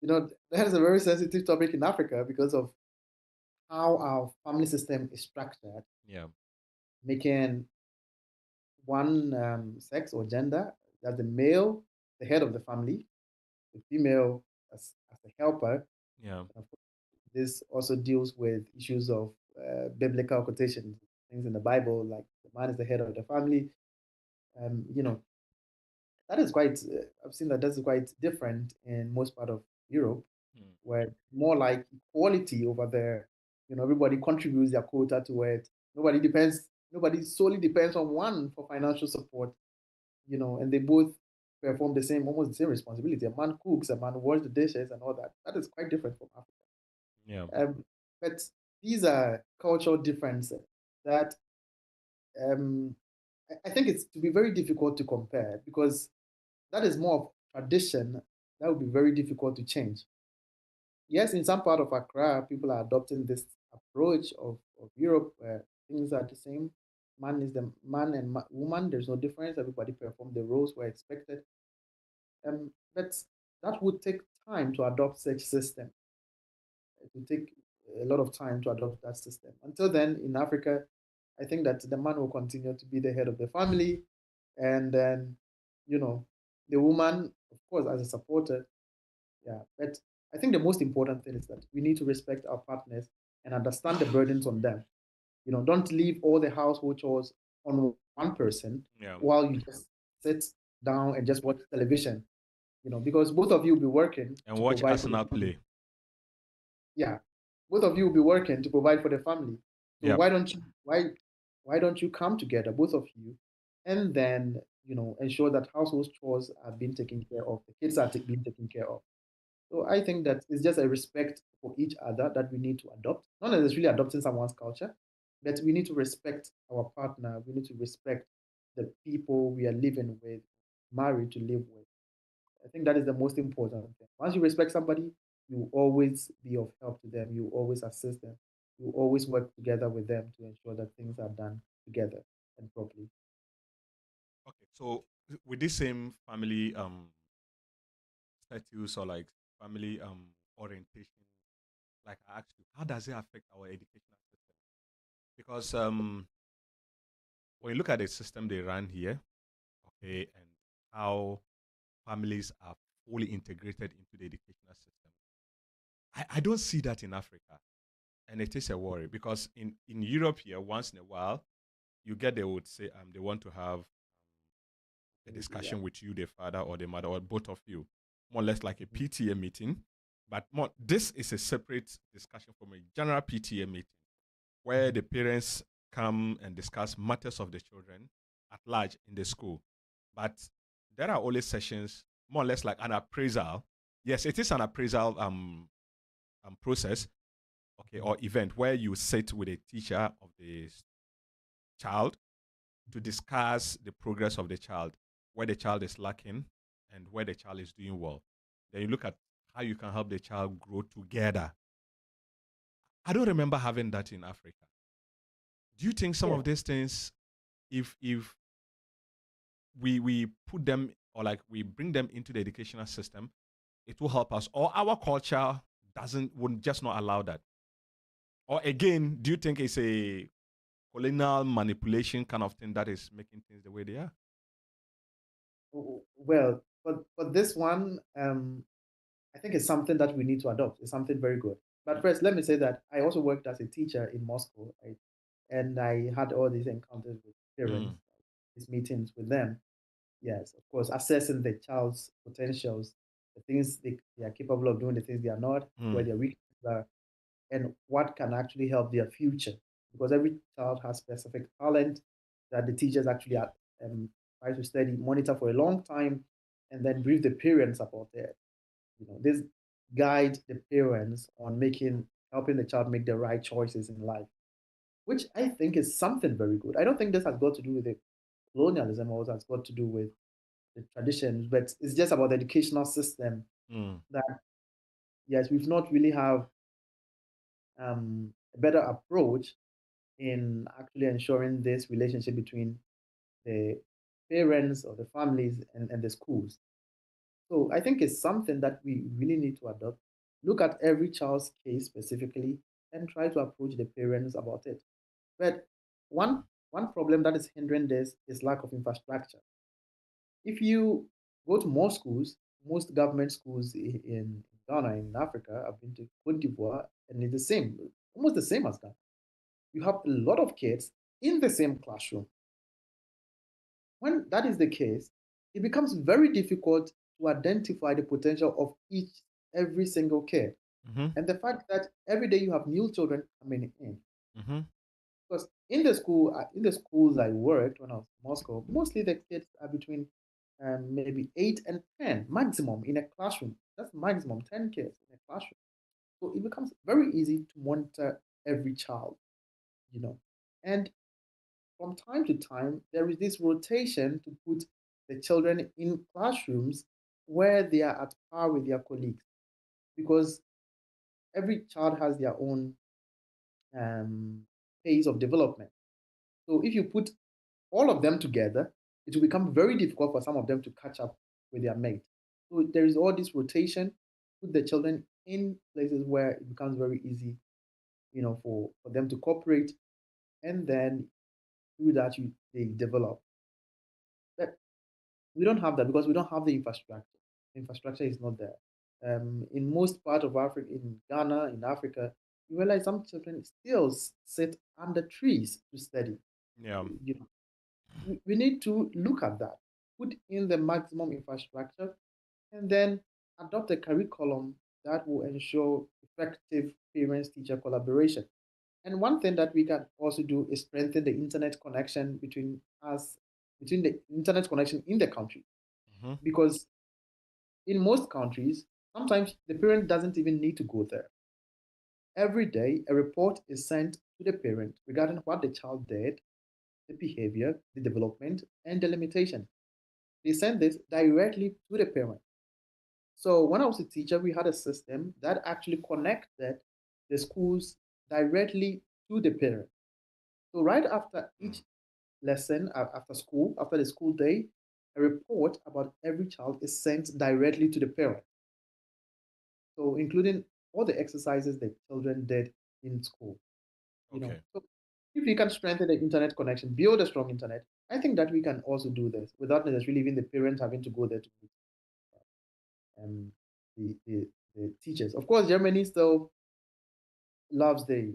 that is a very sensitive topic in Africa because of how our family system is structured, Yeah, making one sex or gender, that the male, the head of the family, the female as a helper. yeah, This also deals with issues of biblical quotations, things in the Bible, like the man is the head of the family. Um, you know, that is quite, I've seen that that's quite different in most part of Europe, mm, where more like equality over there. Everybody contributes their quota to it. Nobody solely depends on one for financial support, and they both perform almost the same responsibility. A man cooks, a man washes the dishes, and all that. That is quite different from Africa. yeah, But these are cultural differences that I think it's to be very difficult to compare, because that is more of tradition that would be very difficult to change. Yes, in some part of Accra, people are adopting this approach of Europe where things are the same. Man is the man and woman. There's no difference. Everybody perform the roles were expected. But that would take time to adopt such system. It will take a lot of time to adopt that system. Until then, in Africa, I think that the man will continue to be the head of the family, and then, you know, the woman, of course, as a supporter. Yeah, but I think the most important thing is that we need to respect our partners and understand the burdens on them. Don't leave all the household chores on one person while you just sit down and just watch television. Because both of you will be working and to watch provide for the Arsenal family. play. Yeah, both of you will be working to provide for the family. So Yep. why don't you come together, both of you, and then ensure that household chores are being taken care of, the kids are being taken care of. So I think that it's just a respect for each other that we need to adopt. Not necessarily adopting someone's culture, but we need to respect our partner. We need to respect the people we are living with, married to live with. I think that is the most important thing. Once you respect somebody, you will always be of help to them. You will always assist them. You will always work together with them to ensure that things are done together and properly. Okay, so with this same family status or like family orientation, like I asked you, how does it affect our educational system? Because when you look at the system they run here, okay, and how families are fully integrated into the educational system, I don't see that in Africa. And it is a worry because in Europe here, once in a while, you get they would say they want to have a discussion with you, the father or the mother, or both of you, more or less like a PTA meeting. But this is a separate discussion from a general PTA meeting where the parents come and discuss matters of the children at large in the school. But there are always sessions, more or less like an appraisal. Yes, it is an appraisal process, okay, or event where you sit with a teacher of the child to discuss the progress of the child, where the child is lacking and where the child is doing well. Then you look at how you can help the child grow together. I don't remember having that in Africa. Do you think some of these things, if we put them or like we bring them into the educational system, it will help us, or our culture would just not allow that? Or again, do you think it's a colonial manipulation kind of thing that is making things the way they are? Well, for this one, I think it's something that we need to adopt. It's something very good. But first, let me say that I also worked as a teacher in Moscow, right? And I had all these encounters with parents, these meetings with them. Yes, of course, assessing the child's potentials, the things they are capable of doing, the things they are not, where their weaknesses are, and what can actually help their future. Because every child has specific talent that the teachers actually try to study, monitor for a long time, and then brief the parents about it. This guide the parents on helping the child make the right choices in life, which I think is something very good. I don't think this has got to do with the colonialism or it has got to do with the traditions, but it's just about the educational system that yes, we've not really have a better approach in actually ensuring this relationship between the parents or the families and the schools. So I think it's something that we really need to adopt. Look at every child's case specifically and try to approach the parents about it. But one problem that is hindering this is lack of infrastructure. If you go to most government schools in Ghana, in Africa, I've been to Cote d'Ivoire, and it's the same, almost the same as Ghana. You have a lot of kids in the same classroom. When that is the case, it becomes very difficult to identify the potential of every single kid. And the fact that every day you have new children coming in. Because in the schools I worked when I was in Moscow, mostly the kids are between maybe 8 and 10 maximum in a classroom. That's maximum 10 kids in a classroom. So it becomes very easy to monitor every child, And from time to time, there is this rotation to put the children in classrooms where they are at par with their colleagues, because every child has their own pace of development. So if you put all of them together, it will become very difficult for some of them to catch up with their mate. So there is all this rotation, put the children in places where it becomes very easy, for them to cooperate, and then through that they develop. But we don't have that because we don't have the infrastructure. The infrastructure is not there. In most part of Africa, in Ghana, in Africa, you realize some children still sit under trees to study. Yeah. You know, we need to look at that, put in the maximum infrastructure, and then adopt a curriculum that will ensure effective parents-teacher collaboration. And one thing that we can also do is strengthen the internet connection between us, between the internet connection in the country. Mm-hmm. Because in most countries, sometimes the parent doesn't even need to go there. Every day, a report is sent to the parent regarding what the child did, the behavior, the development, and the limitation. They send this directly to the parent. So when I was a teacher, we had a system that actually connected the schools directly to the parent. So right after each lesson, after school, after the school day, a report about every child is sent directly to the parent. So including all the exercises that children did in school. Okay. So if we can strengthen the internet connection, build a strong internet, I think that we can also do this without necessarily even the parents having to go there to meet um, the, the, the teachers. Of course, Germany still loves the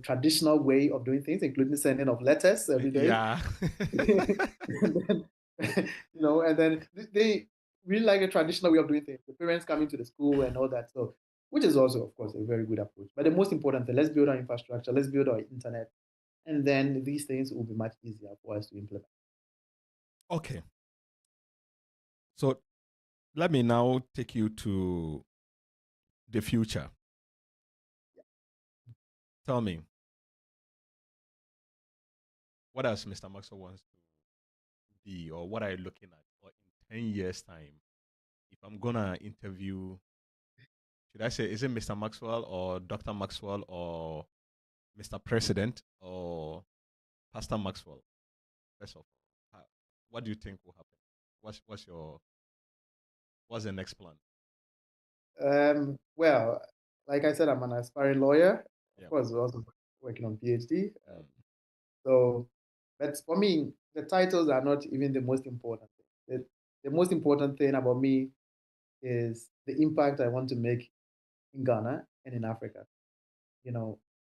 traditional way of doing things, including sending of letters every day. Yeah. And then, and then they really like a traditional way of doing things. The parents coming to the school and all that. So, which is also, of course, a very good approach. But the most important thing, let's build our infrastructure, let's build our internet, and then these things will be much easier for us to implement. Okay. So let me now take you to the future. Yeah. Tell me, what does Mr. Maxwell wants to be, or what are you looking at, or in 10 years' time? If I'm gonna interview, should I say, is it Mr. Maxwell or Dr. Maxwell or Mr. President or Pastor Maxwell? First of all, what do you think will happen? What's the next plan? Well, like I said, I'm an aspiring lawyer. Yeah. Of course, also working on PhD. Mm. So, but for me, the titles are not even the most important thing. The most important thing about me is the impact I want to make in Ghana and in Africa.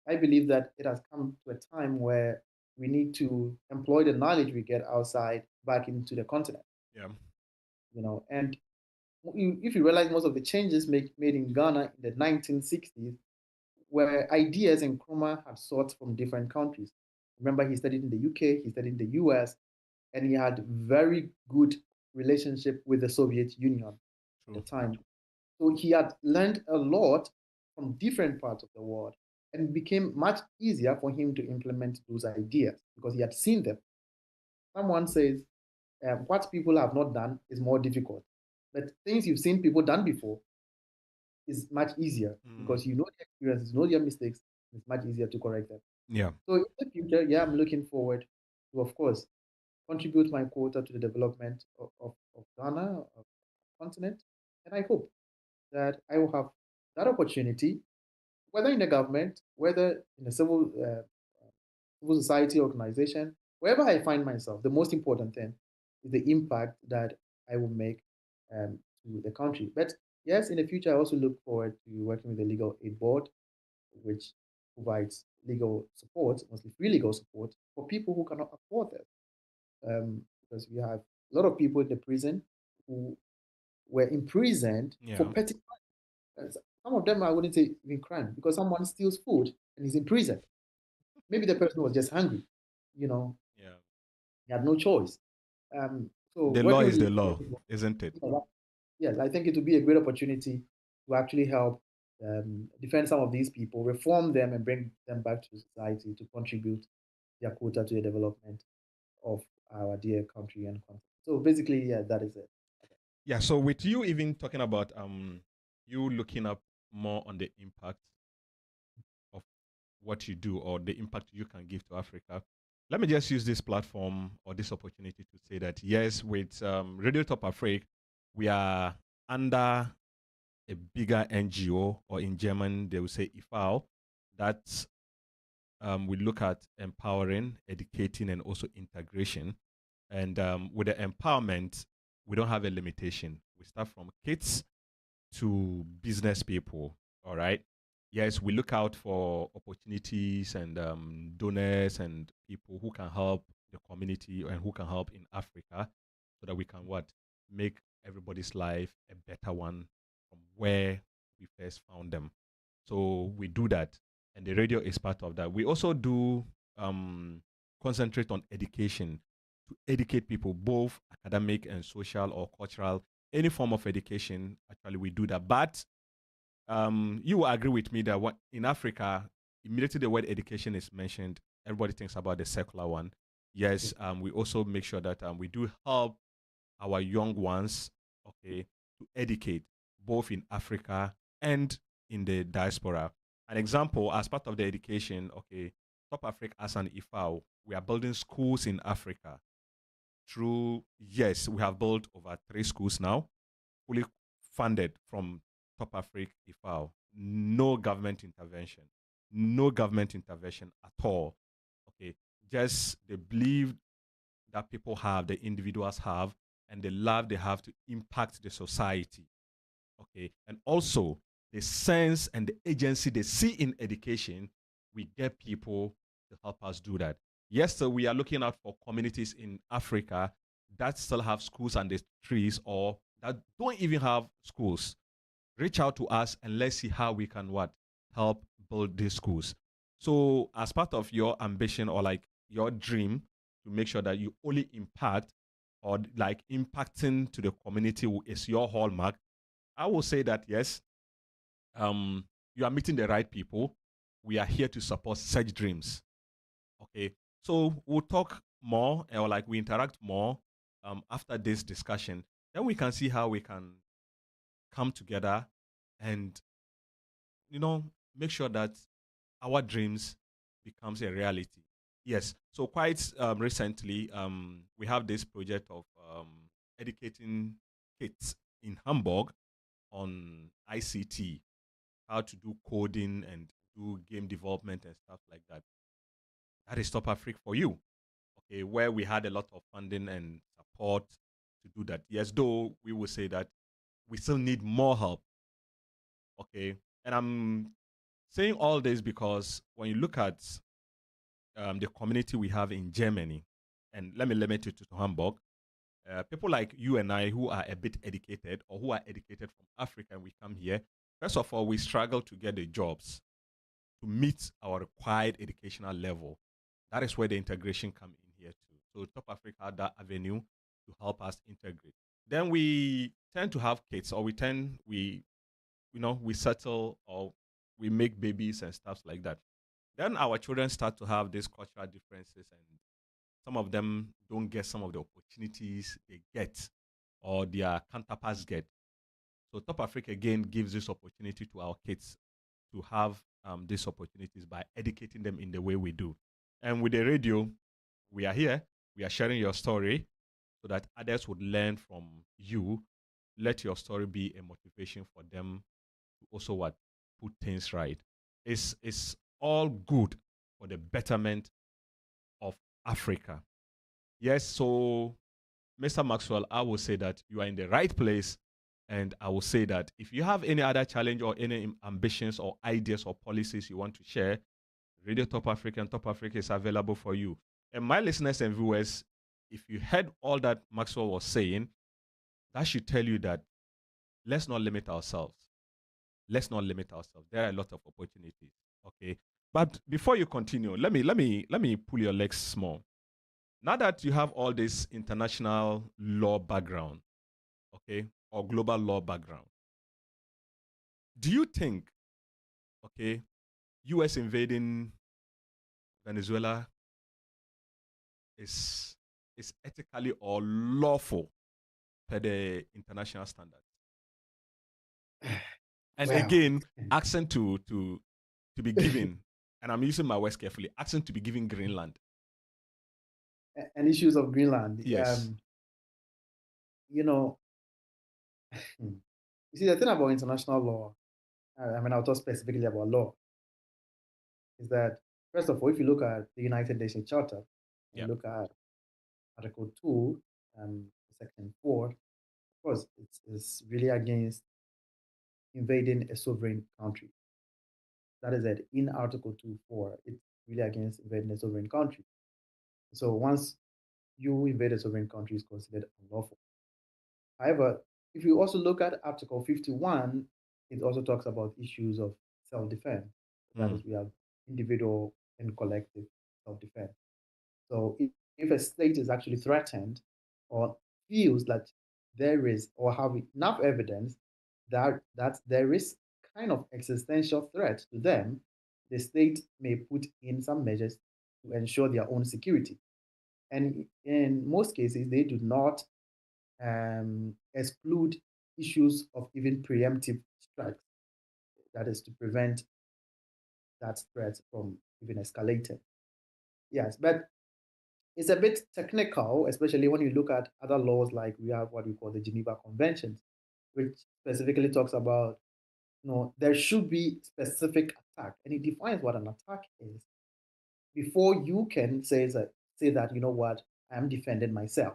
I believe that it has come to a time where we need to employ the knowledge we get outside back into the continent. Yeah. And if you realize most of the changes made in Ghana in the 1960s were ideas Nkrumah had sought from different countries. Remember, he studied in the UK, he studied in the US, and he had very good relationship with the Soviet Union at the time. So he had learned a lot from different parts of the world, and it became much easier for him to implement those ideas because he had seen them. Someone says, what people have not done is more difficult, but things you've seen people done before is much easier because you know the experiences, you know their mistakes, it's much easier to correct them. Yeah. So in the future, yeah, I'm looking forward to, of course, contribute my quota to the development of Ghana, of the continent. And I hope that I will have that opportunity, whether in the government, whether in a civil society organization, wherever I find myself, the most important thing is the impact that I will make to the country. But yes, in the future, I also look forward to working with the Legal Aid Board, which provides legal support, mostly free legal support, for people who cannot afford that. Because we have a lot of people in the prison who were imprisoned for petty crimes. Some of them I wouldn't say even crime because someone steals food and is in prison. Maybe the person was just hungry, Yeah. he had no choice. So The law working is with the law, isn't it? yes, I think it would be a great opportunity to actually help defend some of these people, reform them, and bring them back to society to contribute their quota to the development of our dear country and continent. So basically, yeah, that is it. Yeah. So with you even talking about you looking up more on the impact of what you do or the impact you can give to Africa, let me just use this platform or this opportunity to say that yes, with Radio Top Africa, we are under a bigger NGO, or in German they will say IFAO, that we look at empowering, educating, and also integration. And with the empowerment, we don't have a limitation. We start from kids to business people. All right. yes, we look out for opportunities and donors and people who can help the community and who can help in Africa so that we can what? Make everybody's life a better one from where we first found them. So we do that. And the radio is part of that. We also do concentrate on education to educate people, both academic and social or cultural, any form of education. Actually, we do that. But you will agree with me that what in Africa, immediately the word education is mentioned, everybody thinks about the secular one. Yes, we also make sure that we do help our young ones, okay, to educate both in Africa and in the diaspora. An example, as part of the education, okay, Top Africa as an IFAO, we are building schools in Africa. Through, yes, we have built over 3 schools now, fully funded from Top Africa IFAO. No government intervention. No government intervention at all. Okay. Just the belief that people have, the individuals have, and the love they have to impact the society. Okay. And also the sense and the agency they see in education, we get people to help us do that. Yes, so we are looking out for communities in Africa that still have schools and the trees or that don't even have schools. Reach out to us and let's see how we can what help build these schools. So as part of your ambition or like your dream to make sure that you only impact or like impacting to the community is your hallmark, I will say that yes, you are meeting the right people. We are here to support such dreams. Okay, so we'll talk more or like we interact more after this discussion. Then we can see how we can come together and make sure that our dreams becomes a reality. Yes. So quite recently, we have this project of educating kids in Hamburg on ICT, how to do coding and do game development and stuff like that. That is Top Africa for you. Okay, where we had a lot of funding and support to do that. Yes, though we will say that we still need more help. Okay, and I'm saying all this because when you look at the community we have in Germany, and let me limit it to Hamburg, people like you and I who are a bit educated or who are educated from Africa and we come here, first of all, we struggle to get the jobs to meet our required educational level. That is where the integration come in here too. So Top Africa had that avenue to help us integrate. Then we tend to have kids, or we settle or we make babies and stuff like that. Then our children start to have these cultural differences, and some of them don't get some of the opportunities they get or their counterparts get. So Top Africa again gives this opportunity to our kids to have these opportunities by educating them in the way we do. And with the radio, we are here, we are sharing your story so that others would learn from you. Let your story be a motivation for them to also what put things right. It's all good for the betterment of Africa. Yes, so Mr. Maxwell, I will say that you are in the right place. And I will say that if you have any other challenge or any ambitions or ideas or policies you want to share, Radio Top Africa and Top Africa is available for you. And my listeners and viewers, if you heard all that Maxwell was saying, that should tell you that let's not limit ourselves. Let's not limit ourselves. There are a lot of opportunities. Okay. But before you continue, let me pull your legs small. Now that you have all this international law background, okay, or global law background, do you think, okay, US invading Venezuela is ethically or lawful per the international standards? And Well, again, accent to be given, and I'm using my words carefully, accent to be given Greenland. and issues of Greenland. Yes. You know, you see, the thing about international law, I'll talk specifically about law, is that, first of all, if you look at the United Nations Charter and look at Article 2, Section 4, of course, it's really against invading a sovereign country. That is it. In Article 2.4, it's really against invading a sovereign country. So once you invade a sovereign country, it's considered unlawful. However, if you also look at Article 51, it also talks about issues of self-defense. That is, we have individual and collective self-defense. So if a state is actually threatened or feels that there is or have enough evidence that there is kind of existential threat to them, the state may put in some measures to ensure their own security. And in most cases, they do not exclude issues of even preemptive strikes. That is to prevent that threat from even escalating. Yes, but it's a bit technical, especially when you look at other laws like we have what we call the Geneva Conventions, which specifically talks about, there should be specific attack, and it defines what an attack is before you can say that, I am defending myself.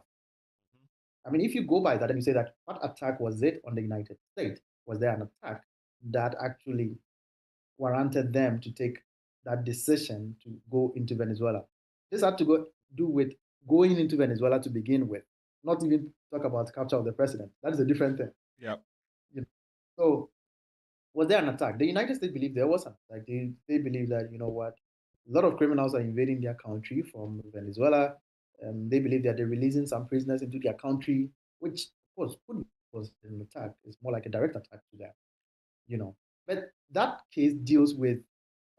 I mean, if you go by that and you say that, what attack was it on the United States? Was there an attack that actually warranted them to take that decision to go into Venezuela? This had to do with going into Venezuela to begin with, not even talk about capture of the president. That is a different thing. Yeah. So was there an attack? The United States believed there was an attack. They believe that, a lot of criminals are invading their country from Venezuela. They believe that they're releasing some prisoners into their country, which of course could was an attack. It's more like a direct attack to them, But that case deals with,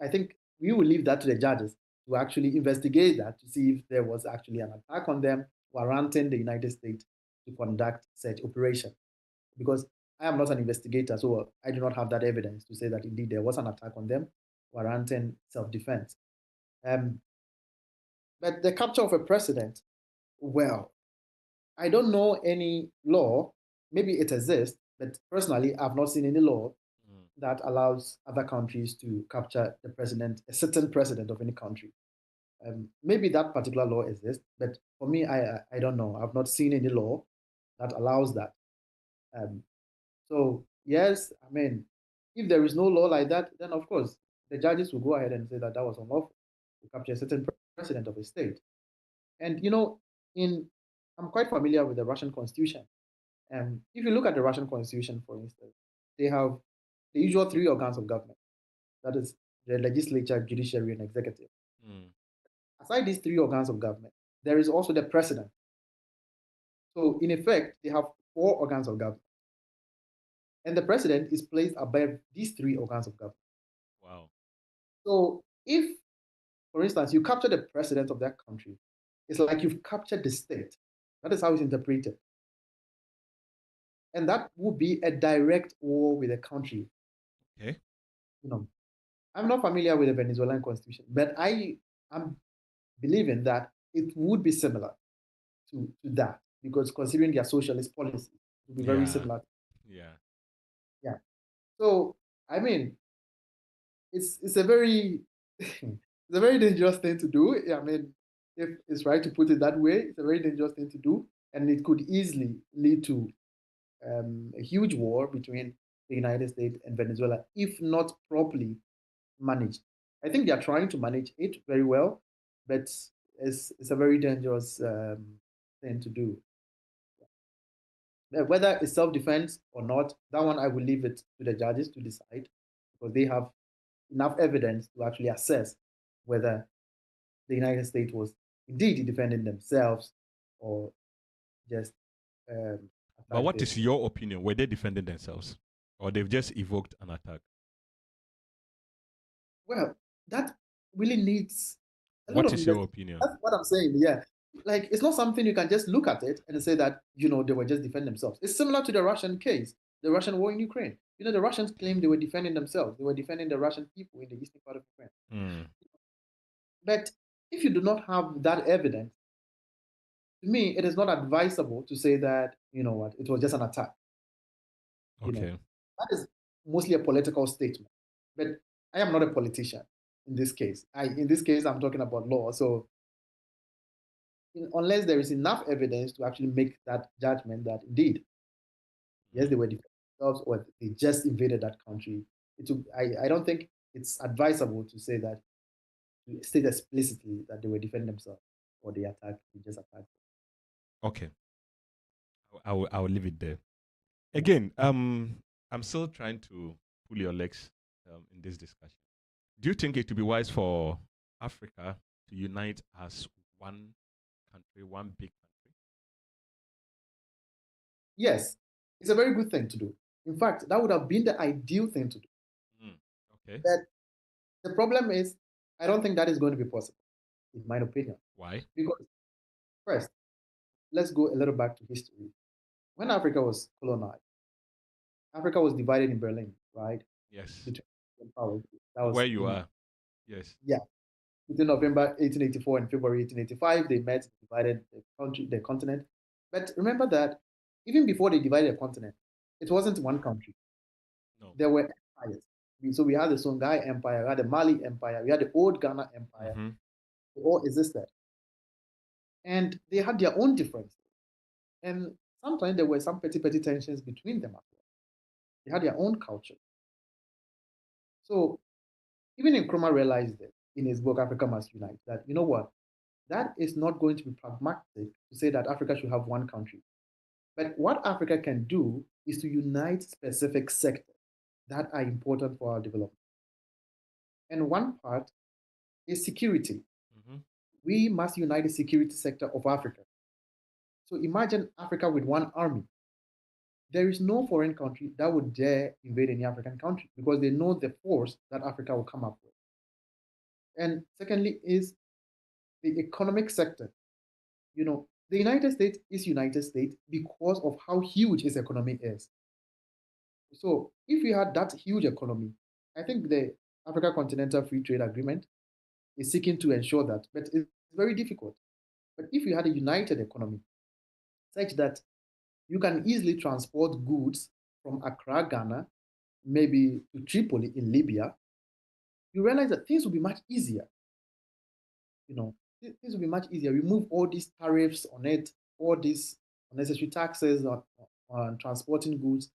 I think we will leave that to the judges to actually investigate that to see if there was actually an attack on them, warranting the United States to conduct such operation. Because I am not an investigator, so I do not have that evidence to say that indeed there was an attack on them, warranting self-defense. But the capture of a president, well, I don't know any law, maybe it exists, but personally, I've not seen any law that allows other countries to capture the president, a certain president of any country. Maybe that particular law exists, but for me, I don't know. I've not seen any law that allows that. So yes, I mean, if there is no law like that, then of course the judges will go ahead and say that that was unlawful to capture a certain president of a state. And I'm quite familiar with the Russian constitution. And if you look at the Russian constitution, for instance, they have the usual three organs of government. That is the legislature, judiciary, and executive. Aside these three organs of government, there is also the president. So in effect, they have four organs of government. And the president is placed above these three organs of government. Wow. So if, for instance, you capture the president of that country, it's like you've captured the state. That is how it's interpreted. And that would be a direct war with a country. Okay. I'm not familiar with the Venezuelan constitution, but I am believing that it would be similar to that, because considering their socialist policy, it would be very similar. Yeah. So, I mean, it's a very it's a very dangerous thing to do. I mean, if it's right to put it that way, it's a very dangerous thing to do, and it could easily lead to a huge war between the United States and Venezuela if not properly managed. I think they are trying to manage it very well, but it's a very dangerous thing to do. Whether it's self-defense or not, that one I will leave it to the judges to decide, because they have enough evidence to actually assess whether the United States was indeed defending themselves or just. But what is your opinion? Were they defending themselves, or they've just evoked an attack? Well, that really needs a What lot of is your opinion? That's what I'm saying. Yeah, like it's not something you can just look at it and say that they were just defending themselves. It's similar to the Russian case, the Russian war in Ukraine. The Russians claimed they were defending themselves. They were defending the Russian people in the eastern part of Ukraine. But if you do not have that evidence, to me, it is not advisable to say that, it was just an attack. Okay. That is mostly a political statement. But I am not a politician in this case. In this case, I'm talking about law. So unless there is enough evidence to actually make that judgment that indeed, yes, they were defending themselves or they just invaded that country, I don't think it's advisable to say that, to state explicitly that they were defending themselves or they just attacked. Okay. I will leave it there. Again, I'm still trying to pull your legs in this discussion. Do you think it would be wise for Africa to unite as one country, one big country? Yes, it's a very good thing to do. In fact, that would have been the ideal thing to do. Okay. But the problem is, I don't think that is going to be possible, in my opinion. Why? Because first, let's go a little back to history. When Africa was colonized, Africa was divided in Berlin, right? Yes. Between powers. That was Where you are. Yes. Yeah. Between November 1884 and February 1885, they met, divided the continent. But remember that even before they divided the continent, it wasn't one country. No. There were empires. So we had the Songhai Empire, we had the Mali Empire, we had the old Ghana Empire. They all existed. And they had their own differences. And sometimes there were some petty tensions between them as well. They had their own culture. So even Nkrumah realized it in his book, Africa Must Unite, that, you know what, that is not going to be pragmatic to say that Africa should have one country. But what Africa can do is to unite specific sectors that are important for our development. And one part is security. We must unite the security sector of Africa. So imagine Africa with one army. There is no foreign country that would dare invade any African country because they know the force that Africa will come up with. And secondly is the economic sector. You know, the United States is United States because of how huge its economy is. So if we had that huge economy, I think the Africa Continental Free Trade Agreement is seeking to ensure that, but it's very difficult. But if you had a united economy, such that you can easily transport goods from Accra, Ghana, maybe to Tripoli in Libya, you realize that things will be much easier. You know, things will be much easier. Remove all these tariffs on it, all these unnecessary taxes on transporting goods.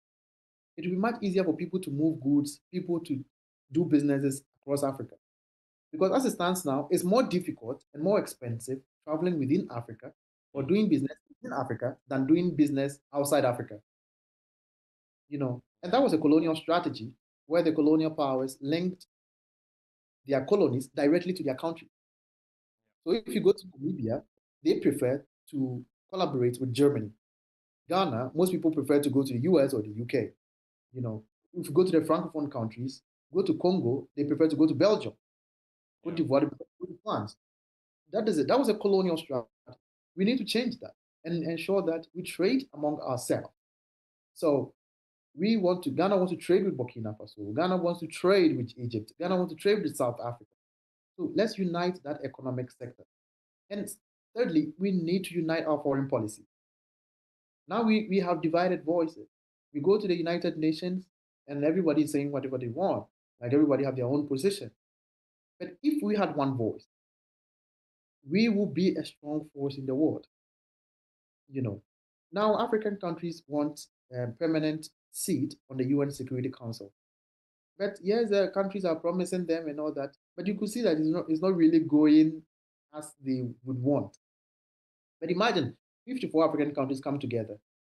It will be much easier for people to move goods, people to do businesses across Africa. Because as it stands now, it's more difficult and more expensive traveling within Africa or doing business in Africa than doing business outside Africa. You know, and that was a colonial strategy where the colonial powers linked their colonies directly to their country. So if you go to Libya, they prefer to collaborate with Germany. Ghana, most people prefer to go to the US or the UK. You know, if you go to the Francophone countries, go to Congo, they prefer to go to Belgium. Cote d'Ivoire, go to France. That is it. That was a colonial strategy. We need to change that and ensure that we trade among ourselves. So Ghana wants to trade with Burkina Faso. Ghana wants to trade with Egypt. Ghana wants to trade with South Africa. So let's unite that economic sector. And thirdly, we need to unite our foreign policy. Now we have divided voices. We go to the United Nations and everybody is saying whatever they want. Like everybody have their own position. But if we had one voice, we will be a strong force in the world. You know, now African countries want a permanent seat on the UN Security Council. But yes, the countries are promising them and all that. But you could see that it's not really going as they would want. But imagine 54 African countries come together,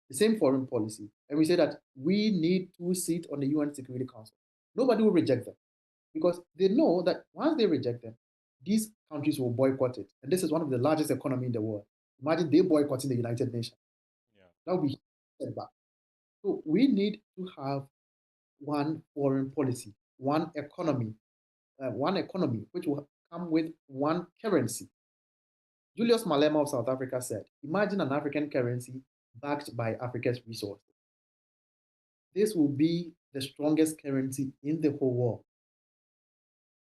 the same foreign policy, and we say that we need 2 seats on the UN Security Council. Nobody will reject them because they know that once they reject them, these countries will boycott it. And this is one of the largest economies in the world. Imagine they boycotting the United Nations. Yeah. That would be setback. So we need to have one foreign policy, one economy which will come with one currency. Julius Malema of South Africa said, imagine an African currency backed by Africa's resources. This will be the strongest currency in the whole world.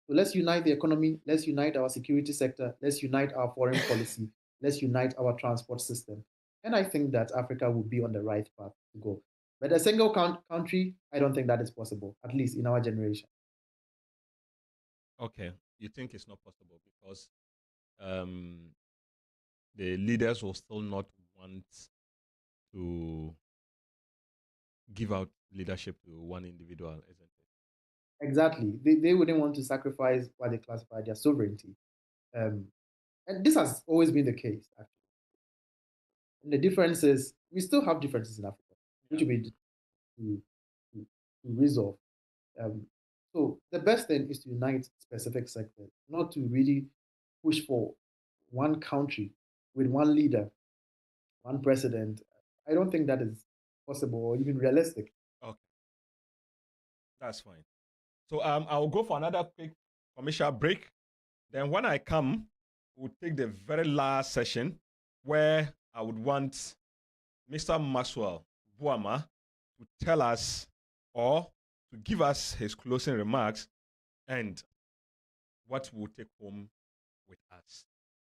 So let's unite the economy, let's unite our security sector, let's unite our foreign policy, let's unite our transport system. And I think that Africa will be on the right path to go. But a single country, I don't think that is possible, at least in our generation. Okay, you think it's not possible because the leaders will still not want to give out leadership to one individual, isn't it? Exactly. They wouldn't want to sacrifice what they classify their sovereignty. And this has always been the case, actually. And the difference is we still have differences in Africa, which we need to resolve. So the best thing is to unite specific sectors, not to really push for one country with one leader, one president. I don't think that is possible or even realistic. Okay, that's fine. So I'll go for another quick commercial break. Then when I come, we'll take the very last session where I would want Mr. Maxwell BOAMAH to tell us or to give us his closing remarks and what we'll take home with us.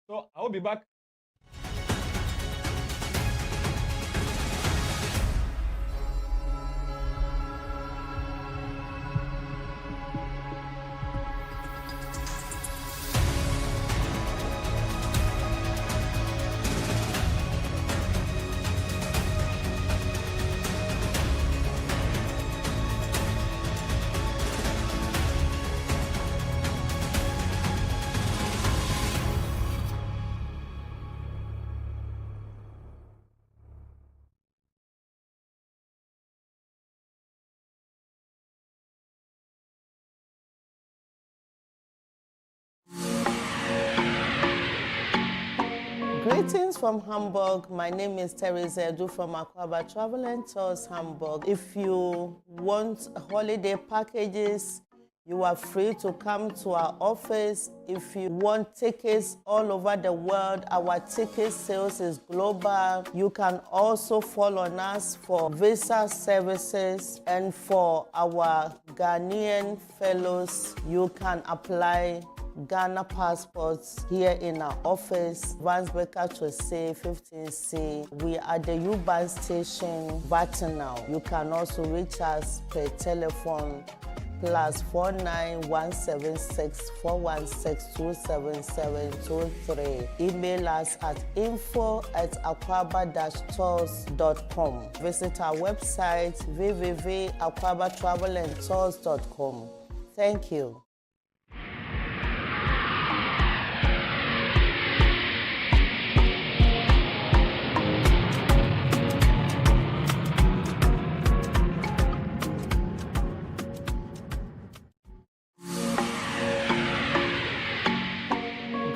So I will be back. Greetings from Hamburg. My name is Teresa Edu from Akwaba Travel and Tours Hamburg. If you want holiday packages, you are free to come to our office. If you want tickets all over the world, our ticket sales is global. You can also follow on us for visa services, and for our Ghanaian fellows, you can apply Ghana passports here in our office, Vansbecker Chose 15C. We are the U-Bahn station, Vatinal. You can also reach us per telephone +49 176 416 27723. Email us at info@akwaba-tours.com. Visit our website www.akwabatravelandtours.com. Thank you.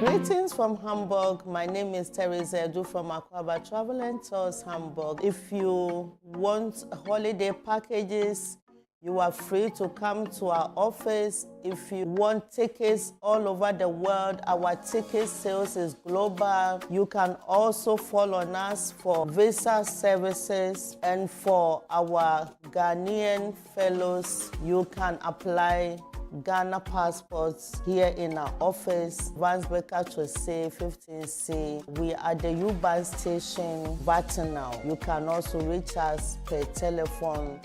Greetings from Hamburg. My name is Teresa Edu from Akwaba Travel and Tours Hamburg. If you want holiday packages, you are free to come to our office. If you want tickets all over the world, our ticket sales is global. You can also follow on us for visa services, and for our Ghanaian fellows, you can apply Ghana passports here in our office, Vansbecker Chose 15C. We are the U-Bahn station, Vatinal. You can also reach us per telephone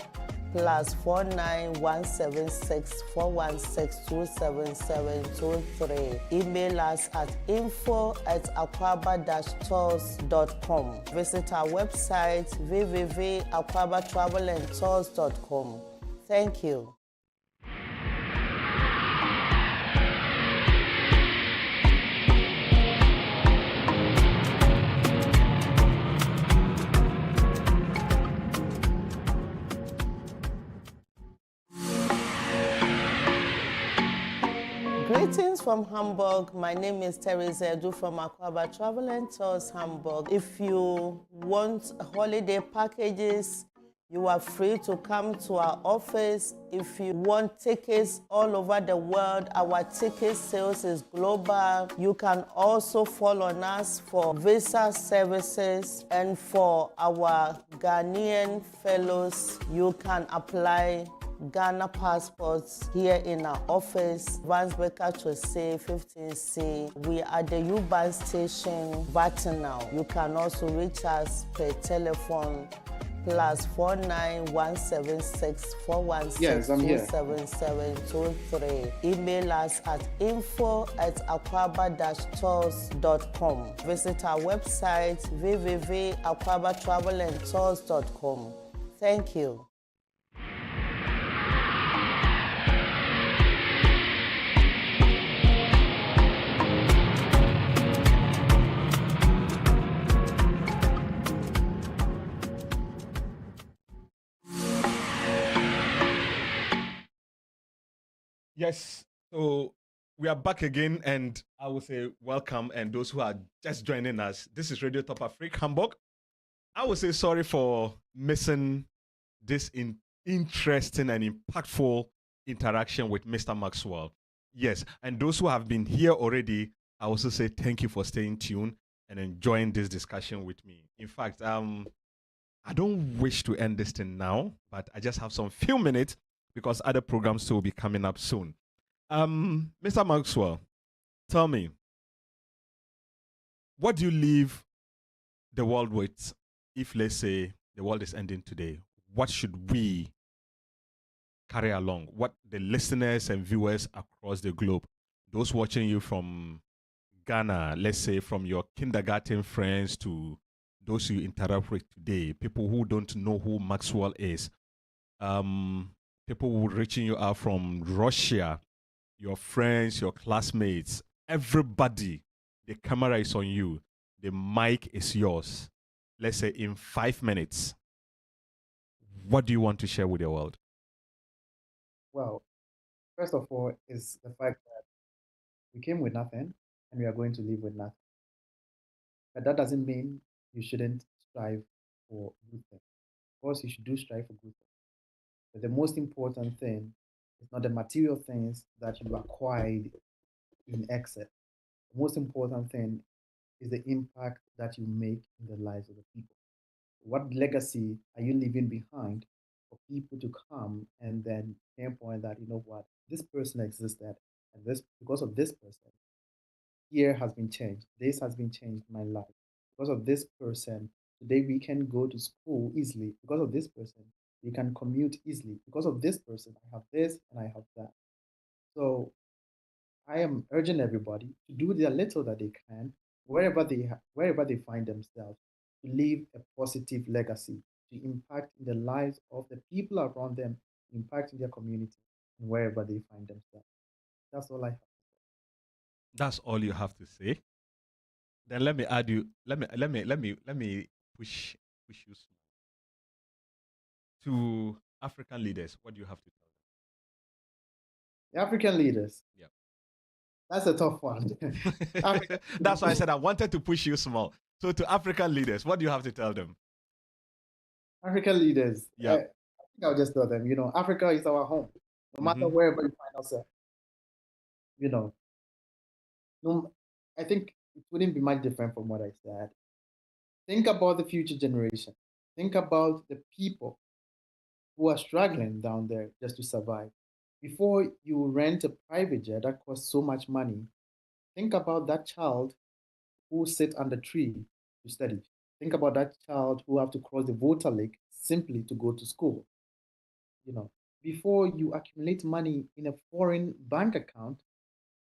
+49 176 416 27723. Email us at info@akwaba-tours.com. Visit our website www.akwabatravelandtours.com. Thank you. Greetings from Hamburg. My name is Teresa Edu from Akwaba Travel and Tours Hamburg. If you want holiday packages, you are free to come to our office. If you want tickets all over the world, our ticket sales is global. You can also follow on us for visa services, and for our Ghanaian fellows, you can apply Ghana passports here in our office, Vansbecker Chose 15C. We are the U-Bahn station, Vatinal. You can also reach us per telephone +49 176 416 27723. Email us at info@akwaba-tours.com. Visit our website www.akwabatravelandtours.com. Thank you. Yes. So we are back again, and I will say welcome. And those who are just joining us, this is Radio Top Africa Hamburg. I will say sorry for missing this interesting and impactful interaction with Mr. Maxwell. Yes, and those who have been here already, I also say thank you for staying tuned and enjoying this discussion with me. In fact, I don't wish to end this thing now, but I just have some few minutes because other programs will be coming up soon. Mr. Maxwell, tell me, what do you leave the world with if, let's say, the world is ending today? What should we carry along? What the listeners and viewers across the globe, those watching you from Ghana, let's say from your kindergarten friends to those you interact with today, people who don't know who Maxwell is, people who reaching you out from Russia, your friends, your classmates, everybody, the camera is on you, the mic is yours. Let's say in 5 minutes, what do you want to share with the world? Well, first of all, is the fact that we came with nothing and we are going to leave with nothing. But that doesn't mean you shouldn't strive for good things. Of course, you should do strive for good things. But the most important thing is not the material things that you acquired in excess. The most important thing is the impact that you make in the lives of the people. What legacy are you leaving behind for people to come and then pinpoint that, you know what, this person existed, and this because of this person, here has been changed. This has been changed in my life. Because of this person, today we can go to school easily. Because of this person, we can commute easily. Because of this person, I have this and I have that. So I am urging everybody to do the little that they can, wherever they find themselves, to leave a positive legacy, to impact in the lives of the people around them, impact in their community, and wherever they find themselves. That's all I have. That's all you have to say. Then let me add you. Let me push you to African leaders. What do you have to tell The African leaders, them? that's a tough one. That's why I said I wanted to push you small. So to African leaders, what do you have to tell them? African leaders, Yeah. I think I'll just tell them, Africa is our home, no matter wherever you find ourselves. You know, no, I think it wouldn't be much different from what I said. Think about the future generation. Think about the people who are struggling down there just to survive. Before you rent a private jet that costs so much money, think about that child who sit under a tree to study. Think about that child who have to cross the water lake simply to go to school. You know, before you accumulate money in a foreign bank account,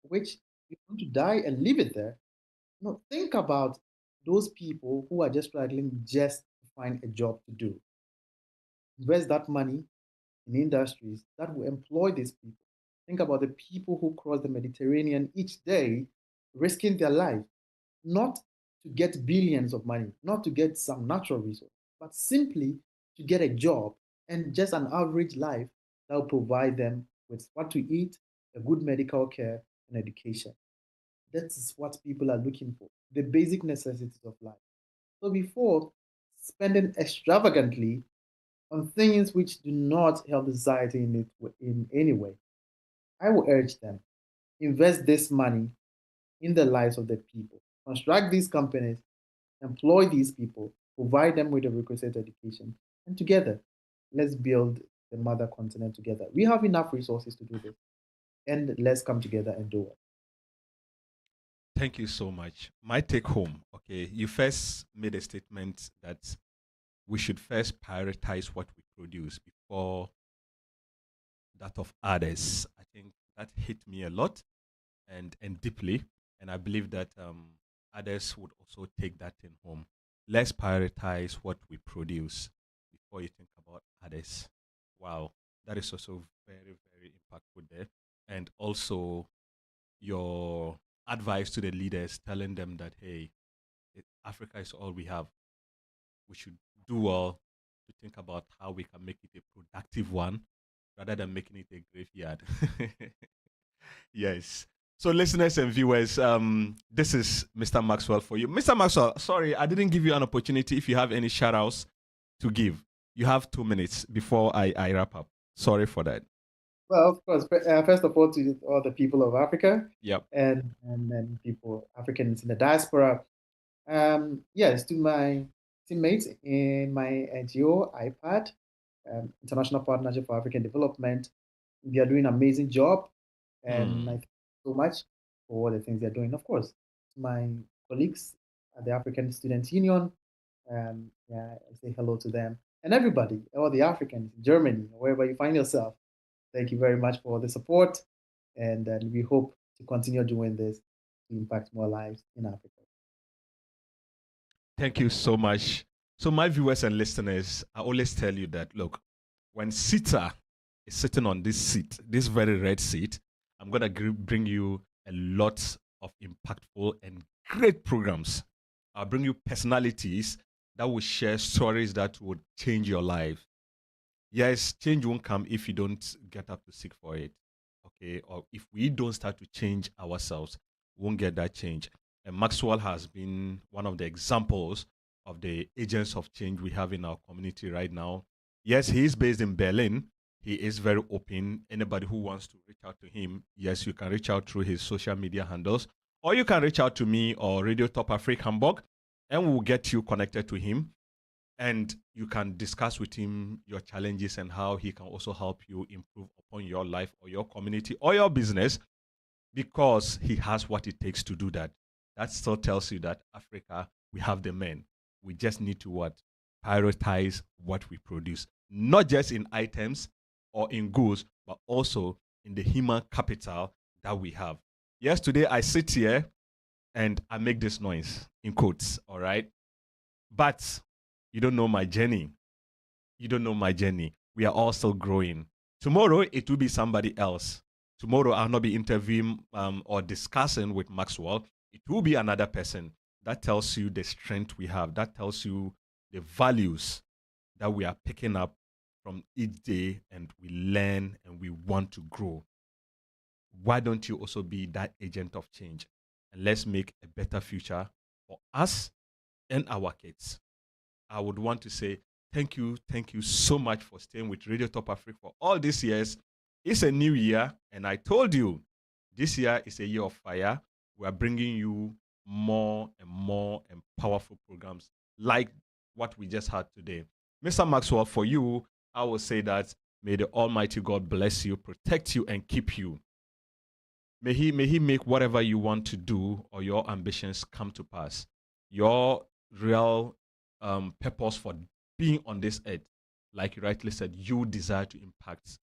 which you want to die and leave it there, think about those people who are just struggling just to find a job to do. Invest that money in industries that will employ these people. Think about the people who cross the Mediterranean each day, risking their life, not to get billions of money, not to get some natural resource, but simply to get a job and just an average life that will provide them with what to eat, a good medical care, and education. That is what people are looking for, the basic necessities of life. So before spending extravagantly on things which do not help the society in any way, I will urge them, invest this money in the lives of the people. Construct these companies, employ these people, provide them with the requisite education, and together, let's build the mother continent together. We have enough resources to do this, and let's come together and do it. Thank you so much. My take home, okay, you first made a statement that we should first prioritize what we produce before that of others. I think that hit me a lot and deeply, and I believe that others would also take that thing home. Let's prioritize what we produce before you think about others. Wow, that is also very, very impactful there. And also your advice to the leaders, telling them that, hey, Africa is all we have. We should do well to think about how we can make it a productive one rather than making it a graveyard. Yes. So, listeners and viewers, this is Mr. Maxwell for you. Mr. Maxwell, sorry, I didn't give you an opportunity. If you have any shout outs to give, you have 2 minutes before I wrap up. Sorry for that. Well, of course, first of all, to all the people of Africa, Yep. and then people, Africans in the diaspora. Yes, to my teammates in my NGO, IPAD, International Partnership for African Development. They are doing an amazing job, and I thank you so much for all the things they're doing. Of course, to my colleagues at the African Students Union, yeah, I say hello to them and everybody, all the Africans in Germany, wherever you find yourself. Thank you very much for the support, and we hope to continue doing this to impact more lives in Africa. Thank you so much. So, my viewers and listeners, I always tell you that, look, when Sita is sitting on this seat, this very red seat, I'm going to bring you a lot of impactful and great programs. I'll bring you personalities that will share stories that would change your life. Yes, change won't come if you don't get up to seek for it. Okay, or if we don't start to change ourselves, we won't get that change. And Maxwell has been one of the examples of the agents of change we have in our community right now. Yes, he is based in Berlin. He is very open. Anybody who wants to reach out to him, yes, you can reach out through his social media handles, or you can reach out to me or Radio Top Africa Hamburg, and we'll get you connected to him. And you can discuss with him your challenges and how he can also help you improve upon your life or your community or your business, because he has what it takes to do that. That still tells you that Africa, we have the men. We just need to what? Prioritize what we produce, not just in items or in goods, but also in the human capital that we have. Yes, today I sit here and I make this noise in quotes, all right? But you don't know my journey. You don't know my journey. We are all still growing. Tomorrow, it will be somebody else. Tomorrow, I'll not be interviewing or discussing with Maxwell. It will be another person. That tells you the strength we have. That tells you the values that we are picking up from each day, and we learn and we want to grow. Why don't you also be that agent of change? And let's make a better future for us and our kids. I would want to say thank you so much for staying with Radio Top Africa for all these years. It's a new year, and I told you this year is a year of fire. We are bringing you more and more and powerful programs like what we just had today. Mr. Maxwell, for you, I will say that may the Almighty God bless you, protect you, and keep you. May He make whatever you want to do or your ambitions come to pass. Your real purpose for being on this earth, like you rightly said, you desire to impact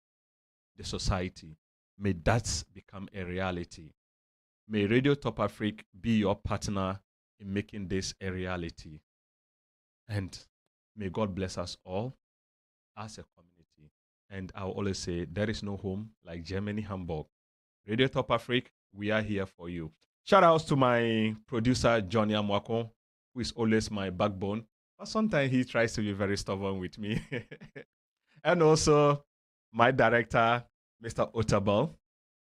the society. May that become a reality. May Radio Top Africa be your partner in making this a reality. And may God bless us all as a community. And I'll always say, there is no home like Germany, Hamburg. Radio Top Africa, we are here for you. Shout outs to my producer, Johnny Amwako, who is always my backbone. But sometimes he tries to be very stubborn with me. And also my director, Mr. Otabel,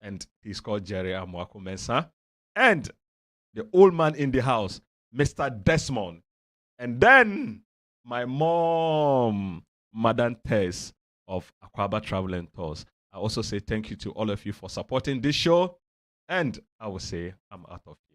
and he's called Jerry Amwako Mensa. And the old man in the house, Mr. Desmond. And then my mom, Madam Tess of Aquaba Travel and Tours. I also say thank you to all of you for supporting this show. And I will say I'm out of here.